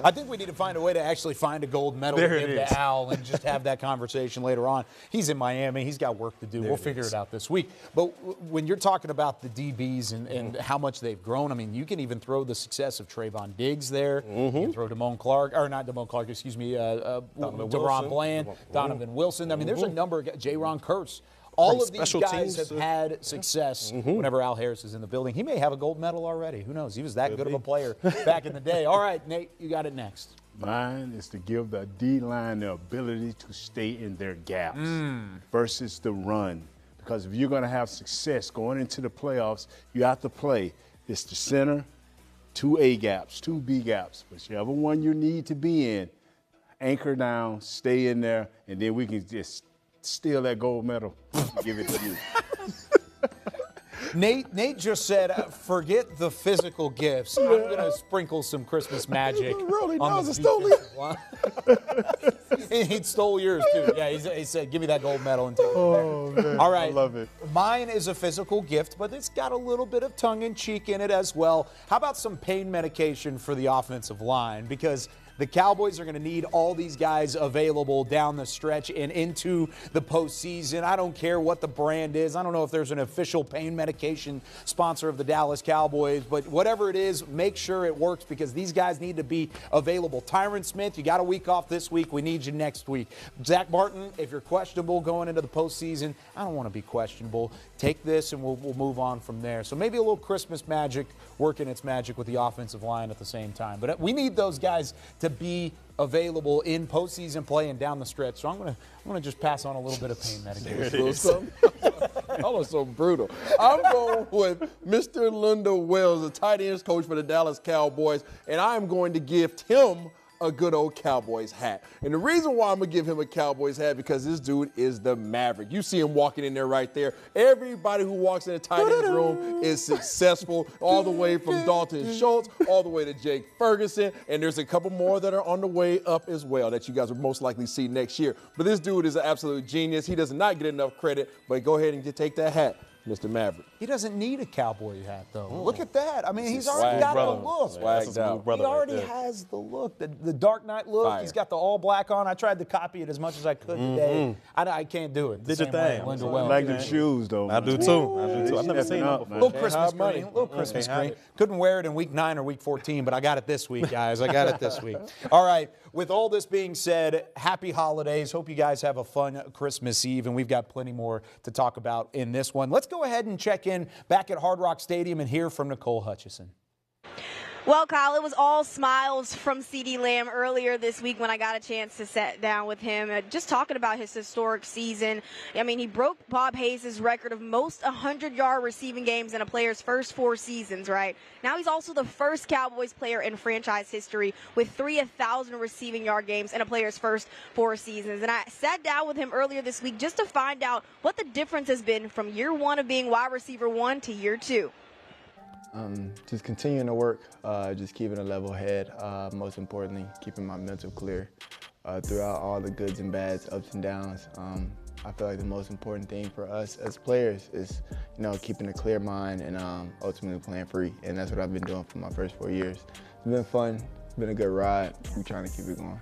I think we need to find a way to actually find a gold medal to give to Al and just have that conversation later on. He's in Miami. He's got work to do. We'll figure it out this week. But when you're talking about the DBs and how much they've grown, I mean, you can even throw the success of Trayvon Diggs there. You can throw Damone Clark, or not Damone Clark, excuse me, DeRon Bland, Donovan Wilson. I mean, there's a number of J-Ron Kurtz. All of these guys have had success whenever Al Harris is in the building. He may have a gold medal already. Who knows? He was that good of a player back in the day. All right, Nate, you got it next. Mine is to give the D-line the ability to stay in their gaps versus the run. Because if you're going to have success going into the playoffs, you have to play. It's the center, 2 A gaps, 2 B gaps. Whichever one you need to be in, anchor down, stay in there, and then we can just steal that gold medal and give it to you. Nate just said, forget the physical gifts. I'm going to sprinkle some Christmas magic. Really? On No, the he stole yours, too. Yeah, he said, give me that gold medal and take it back. Man, all right. I love it. Mine is a physical gift, but it's got a little bit of tongue-in-cheek in it as well. How about some pain medication for the offensive line? Because the Cowboys are going to need all these guys available down the stretch and into the postseason. I don't care what the brand is. I don't know if there's an official pain medication sponsor of the Dallas Cowboys, but whatever it is, make sure it works because these guys need to be available. Tyron Smith, you got a week off this week. We need you next week. Zach Martin, if you're questionable going into the postseason, I don't want to be questionable. Take this and we'll move on from there. So maybe a little Christmas magic working its magic with the offensive line at the same time. But we need those guys to be available in postseason play and down the stretch. So I'm gonna just pass on a little bit of pain medication. Y'all are so brutal. I'm going with Mr. Lindell Wells, the tight ends coach for the Dallas Cowboys, and I'm going to gift him a good old Cowboys hat. And the reason why I'm going to give him a Cowboys hat because this dude is the Maverick. You see him walking in there right there. Everybody who walks in the tight end room is successful, all the way from Dalton Schultz, all the way to Jake Ferguson, and there's a couple more that are on the way up as well that you guys will most likely see next year. But this dude is an absolute genius. He does not get enough credit, but go ahead and take that hat, Mr. Maverick. He doesn't need a cowboy hat, though. Look at that. I mean, he's already got the look. Swagged out. He already has the look, the Dark Knight look. Fire. He's got the all black on. I tried to copy it as much as I could today. I can't do it. Did your thing. I like the shoes, though. I do, too. I've never seen them before. Little Christmas green. Little Christmas green. Couldn't wear it in week 9 or week 14, but I got it this week, guys. I got it this week. All right. With all this being said, happy holidays. Hope you guys have a fun Christmas Eve, and we've got plenty more to talk about in this one. Let's go ahead and check in back at Hard Rock Stadium and hear from Nicole Hutchison. Well, Kyle, it was all smiles from CeeDee Lamb earlier this week when I got a chance to sit down with him, just talking about his historic season. I mean, he broke Bob Hayes' record of most 100-yard receiving games in a player's first 4 seasons, right? Now he's also the first Cowboys player in franchise history with 3 1,000 receiving yard games in a player's first 4 seasons. And I sat down with him earlier this week just to find out what the difference has been from year 1 of being wide receiver 1 to year 2. Just continuing to work, just keeping a level head, most importantly, keeping my mental clear throughout all the goods and bads, ups and downs. I feel like the most important thing for us as players is, keeping a clear mind and ultimately playing free. And that's what I've been doing for my first 4 years. It's been fun. It's been a good ride. We're trying to keep it going.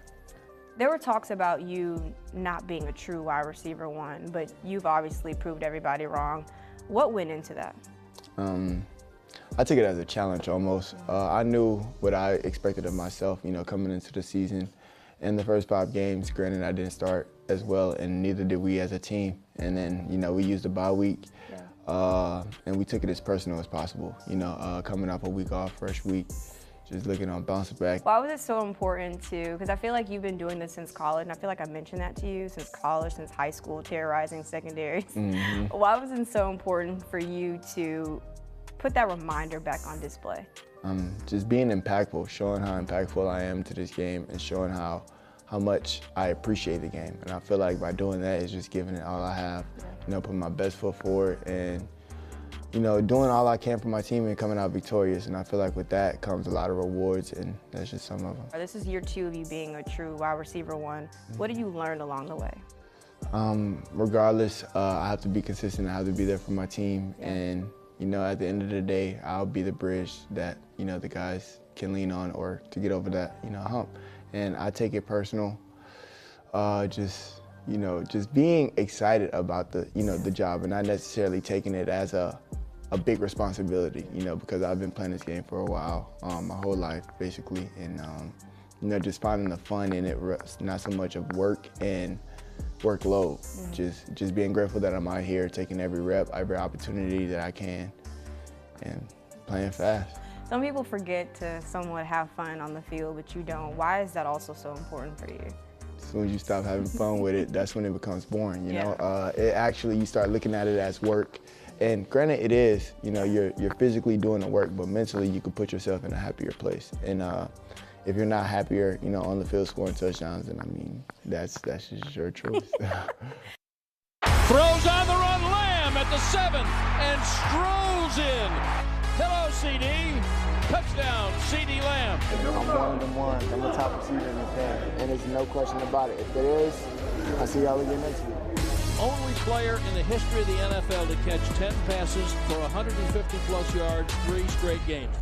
There were talks about you not being a true wide receiver one, but you've obviously proved everybody wrong. What went into that? I took it as a challenge almost. I knew what I expected of myself, coming into the season. In the first 5 games, granted I didn't start as well, and neither did we as a team. And then, we used a bye week, and we took it as personal as possible. Coming off a week off, fresh week, just looking on bouncing back. Why was it so important to, because I feel like you've been doing this since college, and I feel like I mentioned that to you, since college, since high school, terrorizing secondaries. Mm-hmm. Why was it so important for you to put that reminder back on display? Just being impactful, showing how impactful I am to this game and showing how much I appreciate the game. And I feel like by doing that, it's just giving it all I have, putting my best foot forward and, doing all I can for my team and coming out victorious. And I feel like with that comes a lot of rewards, and that's just some of them. This is year 2 of you being a true wide receiver one. What did you learn along the way? Regardless, I have to be consistent. I have to be there for my team. And, at the end of the day, I'll be the bridge that, the guys can lean on or to get over that, hump. And I take it personal, just being excited about the job and not necessarily taking it as a big responsibility, because I've been playing this game for a while, my whole life basically, and just finding the fun in it, not so much of work and workload, just being grateful that I'm out here taking every rep, every opportunity that I can, and playing fast. Some people forget to somewhat have fun on the field, but you don't. Why is that also so important for you? As soon as you stop having fun with it, that's when it becomes boring, Yeah. It actually, you start looking at it as work. And granted, it is, you're physically doing the work, but mentally you can put yourself in a happier place. And if you're not happier, on the field scoring touchdowns, then I mean, that's just your choice. Throws on the run, Lamb at the 7 and strolls in. Hello, CD. Touchdown, CD Lamb. I'm one of them ones. I'm the top receiver in the game, and there's no question about it. If there is, I'll see y'all again next week. Only player in the history of the NFL to catch 10 passes for 150-plus yards, 3 straight games.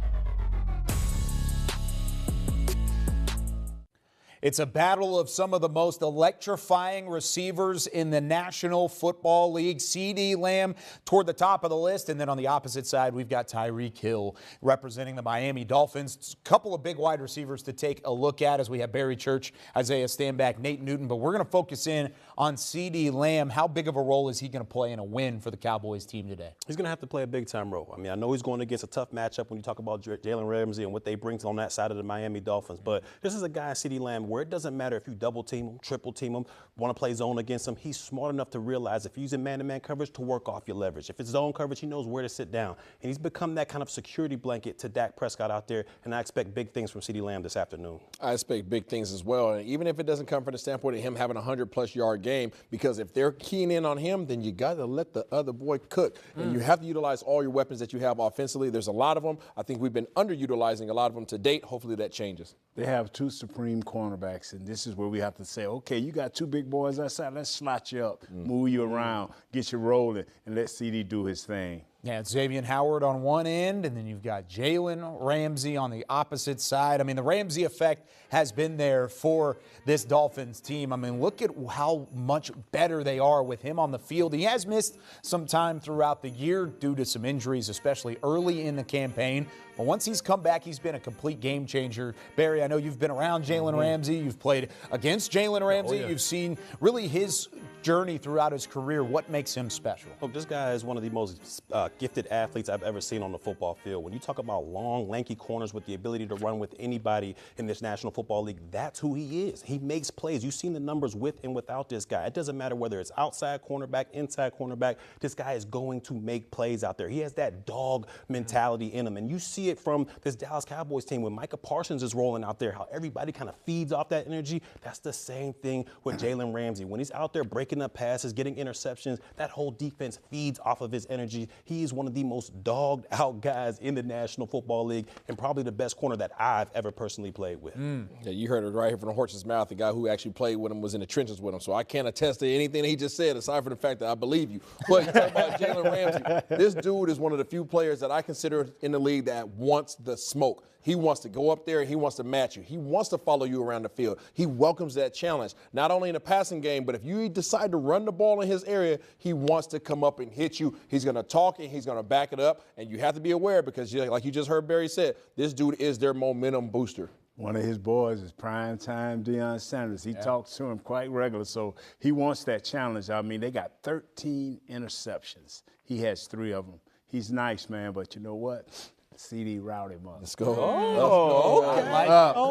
It's a battle of some of the most electrifying receivers in the National Football League. CeeDee Lamb toward the top of the list, and then on the opposite side, we've got Tyreek Hill representing the Miami Dolphins. A couple of big wide receivers to take a look at as we have Barry Church, Isaiah Stanback, Nate Newton, but we're going to focus in on CeeDee Lamb. How big of a role is he going to play in a win for the Cowboys team today? He's going to have to play a big-time role. I mean, I know he's going against a tough matchup when you talk about Jalen Ramsey and what they bring on that side of the Miami Dolphins, but this is a guy, CeeDee Lamb, where it doesn't matter if you double team him, triple team him, want to play zone against him. He's smart enough to realize if you're using man-to-man coverage to work off your leverage. If it's zone coverage, he knows where to sit down. And he's become that kind of security blanket to Dak Prescott out there, and I expect big things from CeeDee Lamb this afternoon. I expect big things as well, and even if it doesn't come from the standpoint of him having a 100-plus yard game, because if they're keying in on him, then you got to let the other boy cook. And you have to utilize all your weapons that you have offensively. There's a lot of them. I think we've been underutilizing a lot of them to date. Hopefully that changes. They have 2 supreme cornerbacks, and this is where we have to say, okay, you got 2 big boys outside. Let's slot you up, move you around, get you rolling, and let CeeDee do his thing. Yeah, it's Xavier Howard on one end, and then you've got Jalen Ramsey on the opposite side. I mean, the Ramsey effect has been there for this Dolphins team. I mean, look at how much better they are with him on the field. He has missed some time throughout the year due to some injuries, especially early in the campaign. But once he's come back, he's been a complete game changer. Barry, I know you've been around Jalen Ramsey. You've played against Jalen Ramsey. You've seen really his journey throughout his career. What makes him special? Look, this guy is one of the most gifted athletes I've ever seen on the football field. When you talk about long, lanky corners with the ability to run with anybody in this National Football League, that's who he is. He makes plays. You've seen the numbers with and without this guy. It doesn't matter whether it's outside cornerback, inside cornerback. This guy is going to make plays out there. He has that dog mentality in him, and you see it from this Dallas Cowboys team when Micah Parsons is rolling out there, how everybody kind of feeds off that energy. That's the same thing with Jalen Ramsey. When he's out there breaking breaking up passes, getting interceptions. That whole defense feeds off of his energy. He is one of the most dogged out guys in the National Football League and probably the best corner that I've ever personally played with. Yeah, you heard it right here from the horse's mouth. The guy who actually played with him was in the trenches with him. So I can't attest to anything he just said, aside from the fact that I believe you. But you talk about Jalen Ramsey. This dude is one of the few players that I consider in the league that wants the smoke. He wants to go up there and he wants to match you. He wants to follow you around the field. He welcomes that challenge, not only in the passing game, but if you decide to run the ball in his area, he wants to come up and hit you. He's going to talk and he's going to back it up. And you have to be aware because, like you just heard Barry said, this dude is their momentum booster. One of his boys is primetime Deion Sanders. He talks to him quite regular, so he wants that challenge. I mean, they got 13 interceptions. He has 3 of them. He's nice, man, but you know what? CD routed him up. Let's go.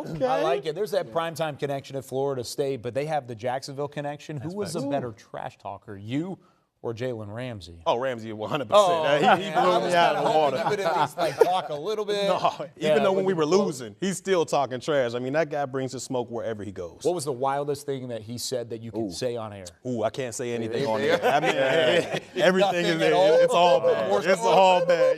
Okay. I like it. There's that primetime connection at Florida State, but they have the Jacksonville connection. Who was a better trash talker, you or Jalen Ramsey? Oh, Ramsey, 100%. He blew me out of the water. He would at least talk a little bit. No, even though when we were losing, he's still talking trash. I mean, that guy brings the smoke wherever he goes. What was the wildest thing that he said that you can say on air? I can't say anything on air. I mean, everything is there. It's all bad. It's all bad.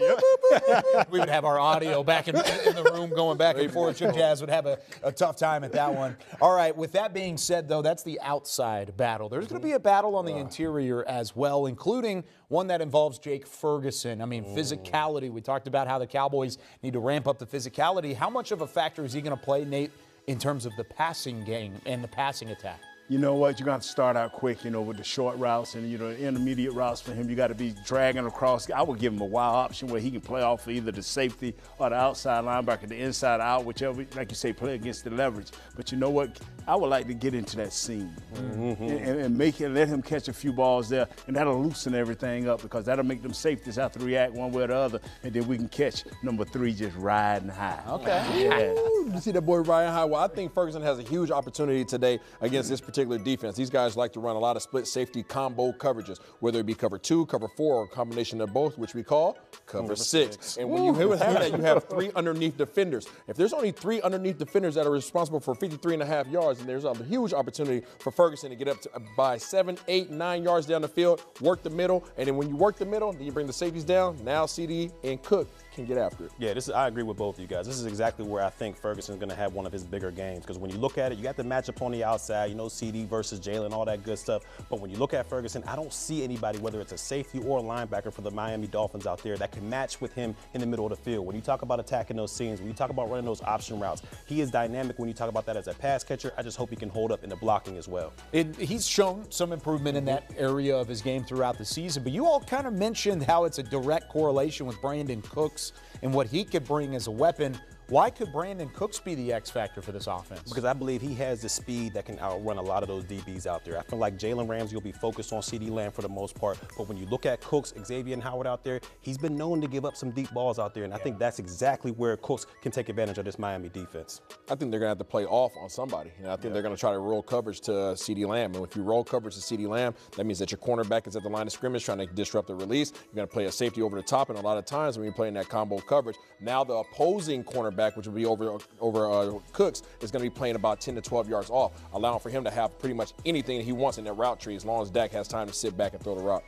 We would have our audio back in the room going back and forth. Chip Jazz would have a tough time at that one. All right, with that being said, though, that's the outside battle. There's going to be a battle on the interior as well, including one that involves Jake Ferguson. I mean, physicality. We talked about how the Cowboys need to ramp up the physicality. How much of a factor is he going to play, Nate, in terms of the passing game and the passing attack? You know what? You're going to start out quick, with the short routes and, the intermediate routes for him. You got to be dragging across. I would give him a wild option where he can play off of either the safety or the outside linebacker, the inside out, whichever, like you say, play against the leverage. But you know what? I would like to get into that seam and let him catch a few balls there, and that'll loosen everything up because that'll make them safeties have to react one way or the other, and then we can catch number 3 just riding high. Okay. Yeah. You see that boy riding high? Well, I think Ferguson has a huge opportunity today against this particular defense. These guys like to run a lot of split safety combo coverages, whether it be cover 2, cover 4, or a combination of both, which we call cover 6. And when you have that, you have 3 underneath defenders. If there's only 3 underneath defenders that are responsible for 53.5 yards, and there's a huge opportunity for Ferguson to get up to by 7, 8, 9 yards down the field, work the middle, and then when you work the middle, then you bring the safeties down. Now CD and Cook can get after it. Yeah, I agree with both of you guys. This is exactly where I think Ferguson's going to have one of his bigger games because when you look at it, you got the matchup on the outside, CD versus Jalen, all that good stuff. But when you look at Ferguson, I don't see anybody, whether it's a safety or a linebacker for the Miami Dolphins out there, that can match with him in the middle of the field. When you talk about attacking those seams, when you talk about running those option routes, he is dynamic when you talk about that as a pass catcher. I just hope he can hold up in the blocking as well. He's shown some improvement in that area of his game throughout the season, but you all kind of mentioned how it's a direct correlation with Brandon Cooks and what he could bring as a weapon. Why could Brandon Cooks be the X factor for this offense? Because I believe he has the speed that can outrun a lot of those DBs out there. I feel like Jalen Ramsey will be focused on CeeDee Lamb for the most part, but when you look at Cooks, Xavier and Howard out there, he's been known to give up some deep balls out there, and I think that's exactly where Cooks can take advantage of this Miami defense. I think they're going to have to play off on somebody. I think they're going to try to roll coverage to CeeDee Lamb, and if you roll coverage to CeeDee Lamb, that means that your cornerback is at the line of scrimmage trying to disrupt the release. You're going to play a safety over the top, and a lot of times when you're playing that combo coverage, now the opposing cornerback, which will be over Cooks, is going to be playing about 10 to 12 yards off, allowing for him to have pretty much anything he wants in that route tree as long as Dak has time to sit back and throw the route.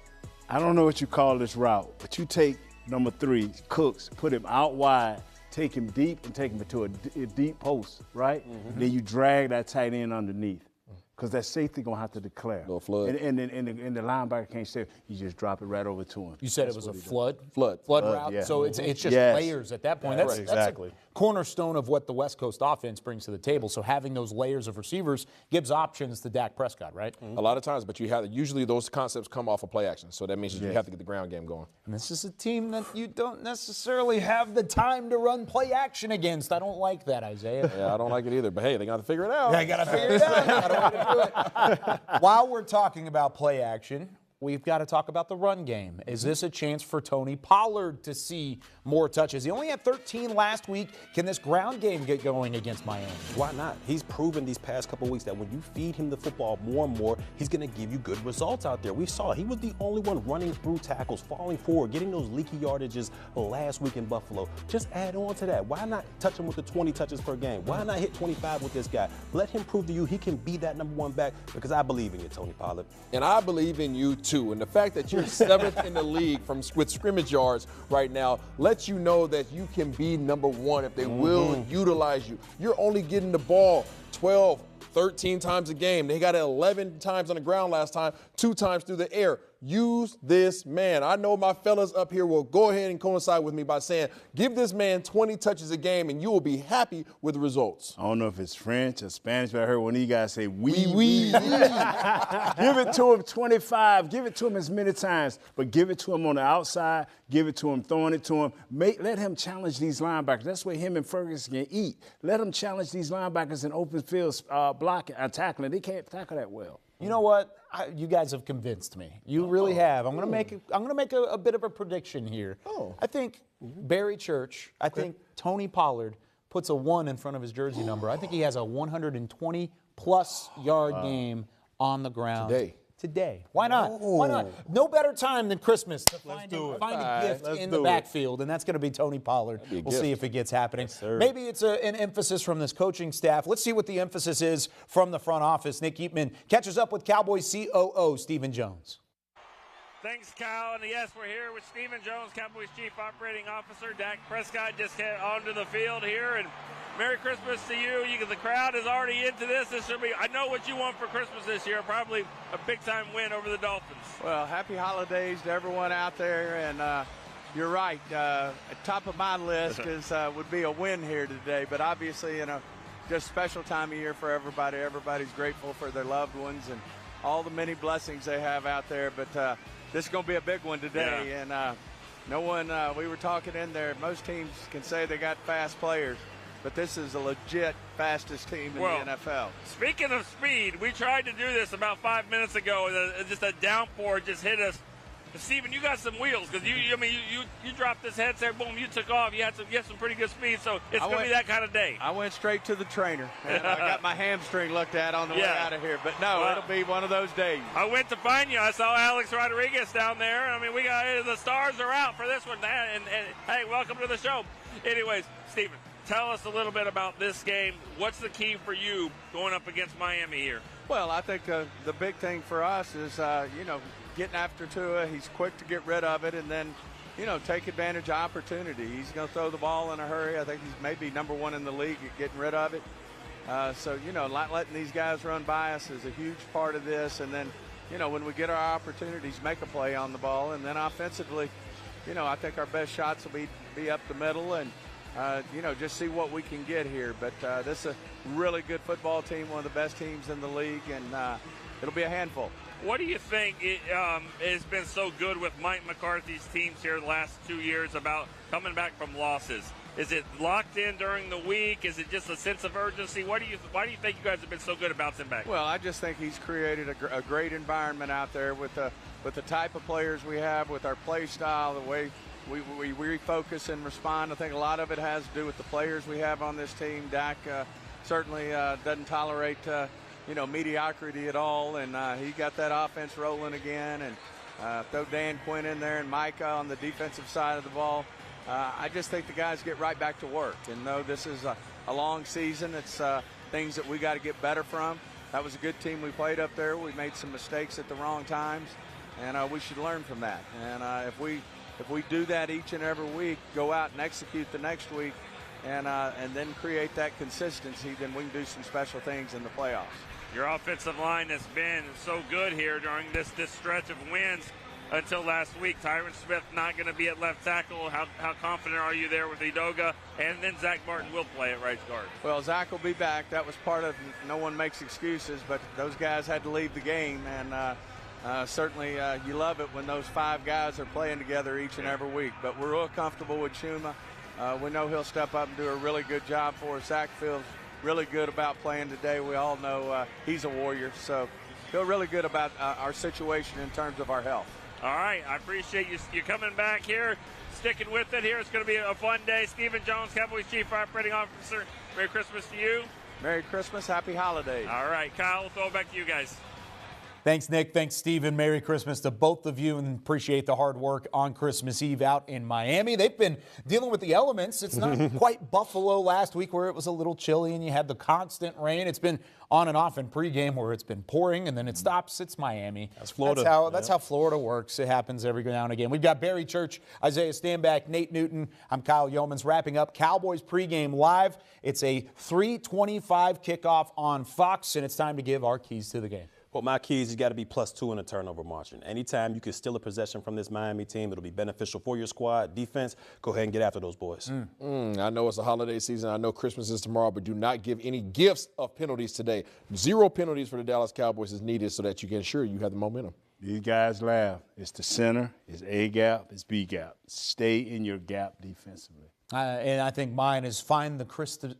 I don't know what you call this route, but you take number 3, Cooks, put him out wide, take him deep and take him into a deep post, right? Then you drag that tight end underneath. Because that safety going to have to declare. Little flood. And the linebacker can't say, you just drop it right over to him. You said it was a flood? Flood route? Yeah. So it's just layers at that point. That's exactly. a cornerstone of what the West Coast offense brings to the table. So having those layers of receivers gives options to Dak Prescott, right? A lot of times, but usually those concepts come off of play action. So that means you have to get the ground game going. And this is a team that you don't necessarily have the time to run play action against. I don't like that, Isaiah. Yeah, I don't like it either. But hey, they got to figure it out. They got to figure it out. I don't want to do it. While we're talking about play action, we've got to talk about the run game. Is this a chance for Tony Pollard to see more touches? He only had 13 last week. Can this ground game get going against Miami? Why not? He's proven these past couple weeks that when you feed him the football more and more, he's going to give you good results out there. We saw he was the only one running through tackles, falling forward, getting those leaky yardages last week in Buffalo. Just add on to that. Why not touch him with the 20 touches per game? Why not hit 25 with this guy? Let him prove to you he can be that number one back, because I believe in you, Tony Pollard. And I believe in you too. And the fact that you're 7th in the league with scrimmage yards right now lets you know that you can be number one if they will utilize you. You're only getting the ball 12, 13 times a game. They got it 11 times on the ground last time, 2 times through the air. Use this man. I know my fellas up here will go ahead and coincide with me by saying, give this man 20 touches a game and you will be happy with the results. I don't know if it's French or Spanish, but I heard one of you guys say, oui. Give it to him 25. Give it to him as many times, but give it to him on the outside. Give it to him, throwing it to him. Let him challenge these linebackers. That's where him and Ferguson can eat. Let him challenge these linebackers in open fields, blocking, tackling. They can't tackle that well. You know what? You guys have convinced me. You really have. I'm going to make a bit of a prediction here. I think Barry Church, I think Tony Pollard puts a 1 in front of his jersey number. I think he has a 120-plus yard game on the ground today. Why not? Why not? No better time than Christmas to find a gift in the backfield, and that's going to be Tony Pollard. We'll see if it gets happening. Maybe it's an emphasis from this coaching staff. Let's see what the emphasis is from the front office. Nick Eatman catches up with Cowboys COO Stephen Jones. Thanks, Kyle. And yes, we're here with Stephen Jones, Cowboys Chief Operating Officer. Dak Prescott just hit onto the field here. And Merry Christmas to you. The crowd is already into this. This should be, I know what you want for Christmas this year. Probably a big-time win over the Dolphins. Well, happy holidays to everyone out there. And you're right. Top of my list would be a win here today. But obviously, just special time of year for everybody. Everybody's grateful for their loved ones and all the many blessings they have out there. But this is going to be a big one today. Yeah. And no one, we were talking in there, most teams can say they got fast players. But this is a legit fastest team in the NFL. Speaking of speed, we tried to do this about 5 minutes ago. Just a downpour just hit us. Steven, you got some wheels because you dropped this headset, boom, you took off. You had some pretty good speed, so it's going to be that kind of day. I went straight to the trainer, and I got my hamstring looked at on the way out of here. But no, it'll be one of those days. I went to find you. I saw Alex Rodriguez down there. I mean, we got the stars are out for this one. And hey, welcome to the show. Anyways, Steven, tell us a little bit about this game. What's the key for you going up against Miami here? Well, I think the big thing for us is, getting after Tua. He's quick to get rid of it and then, take advantage of opportunity. He's going to throw the ball in a hurry. I think he's maybe number 1 in the league at getting rid of it. So, not letting these guys run by us is a huge part of this. And then, when we get our opportunities, make a play on the ball. And then offensively, I think our best shots will be up the middle and, just see what we can get here. But this is a really good football team, one of the best teams in the league, and it'll be a handful. What do you think has been so good with Mike McCarthy's teams here the last 2 years about coming back from losses? Is it locked in during the week? Is it just a sense of urgency? Why do you think you guys have been so good at bouncing back? Well, I just think he's created a great environment out there with the type of players we have, with our play style, the way we refocus and respond. I think a lot of it has to do with the players we have on this team. Dak certainly doesn't tolerate mediocrity at all, and he got that offense rolling again. And throw Dan Quinn in there and Micah on the defensive side of the ball. I just think the guys get right back to work. And though this is a long season, it's things that we got to get better from. That was a good team we played up there. We made some mistakes at the wrong times, and we should learn from that. And if we do that each and every week, go out and execute the next week, and then create that consistency, then we can do some special things in the playoffs. Your offensive line has been so good here during this stretch of wins until last week. Tyron Smith not going to be at left tackle. How confident are you there with Edoga? And then Zach Martin will play at right guard. Well, Zach will be back. That was part of no one makes excuses, but those guys had to leave the game. And certainly you love it when those 5 guys are playing together each and every week. But we're real comfortable with Chuma. We know he'll step up and do a really good job for us. Zach feels really good about playing today. We all know he's a warrior. So really good about our situation in terms of our health. All right, I appreciate you coming back here, sticking with it here. It's going to be a fun day. Stephen Jones, Cowboys Chief Operating Officer, Merry Christmas to you. Merry Christmas, Happy Holidays. All right, Kyle, we'll throw it back to you guys. Thanks, Nick. Thanks, Stephen. Merry Christmas to both of you, and appreciate the hard work on Christmas Eve out in Miami. They've been dealing with the elements. It's not quite Buffalo last week where it was a little chilly and you had the constant rain. It's been on and off in pregame where it's been pouring and then it stops. It's Miami. That's Florida. That's how Florida works. It happens every now and again. We've got Barry Church, Isaiah Stanback, Nate Newton. I'm Kyle Yeomans wrapping up Cowboys pregame live. It's a 3:25 kickoff on Fox, and it's time to give our keys to the game. Well, my keys, you got to be +2 in a turnover margin. Anytime you can steal a possession from this Miami team, it'll be beneficial for your squad. Defense, go ahead and get after those boys. I know it's a holiday season. I know Christmas is tomorrow, but do not give any gifts of penalties today. 0 penalties for the Dallas Cowboys is needed so that you can ensure you have the momentum. These guys laugh. It's the center, it's A gap, it's B gap. Stay in your gap defensively. And I think mine is find the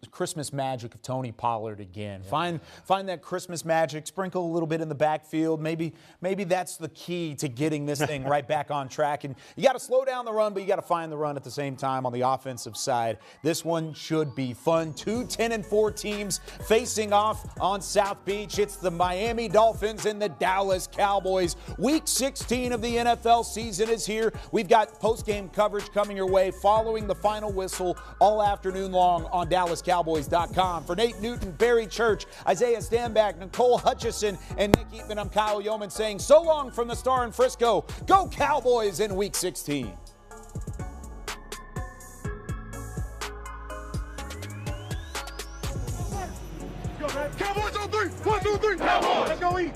Christmas magic of Tony Pollard again. Yeah. Find that Christmas magic, sprinkle a little bit in the backfield. Maybe that's the key to getting this thing right back on track. And you got to slow down the run, but you got to find the run at the same time on the offensive side. This one should be fun. 2 10-4 teams facing off on South Beach. It's the Miami Dolphins and the Dallas Cowboys. Week 16 of the NFL season is here. We've got post-game coverage coming your way following the final whistle all afternoon long on DallasCowboys.com. For Nate Newton, Barry Church, Isaiah Stanback, Nicole Hutchison, and Nick Eatman, I'm Kyle Yeoman saying so long from the Star in Frisco. Go Cowboys in Week 16. Cowboys on 3. 1, 2, 3. Cowboys. Let's go eat.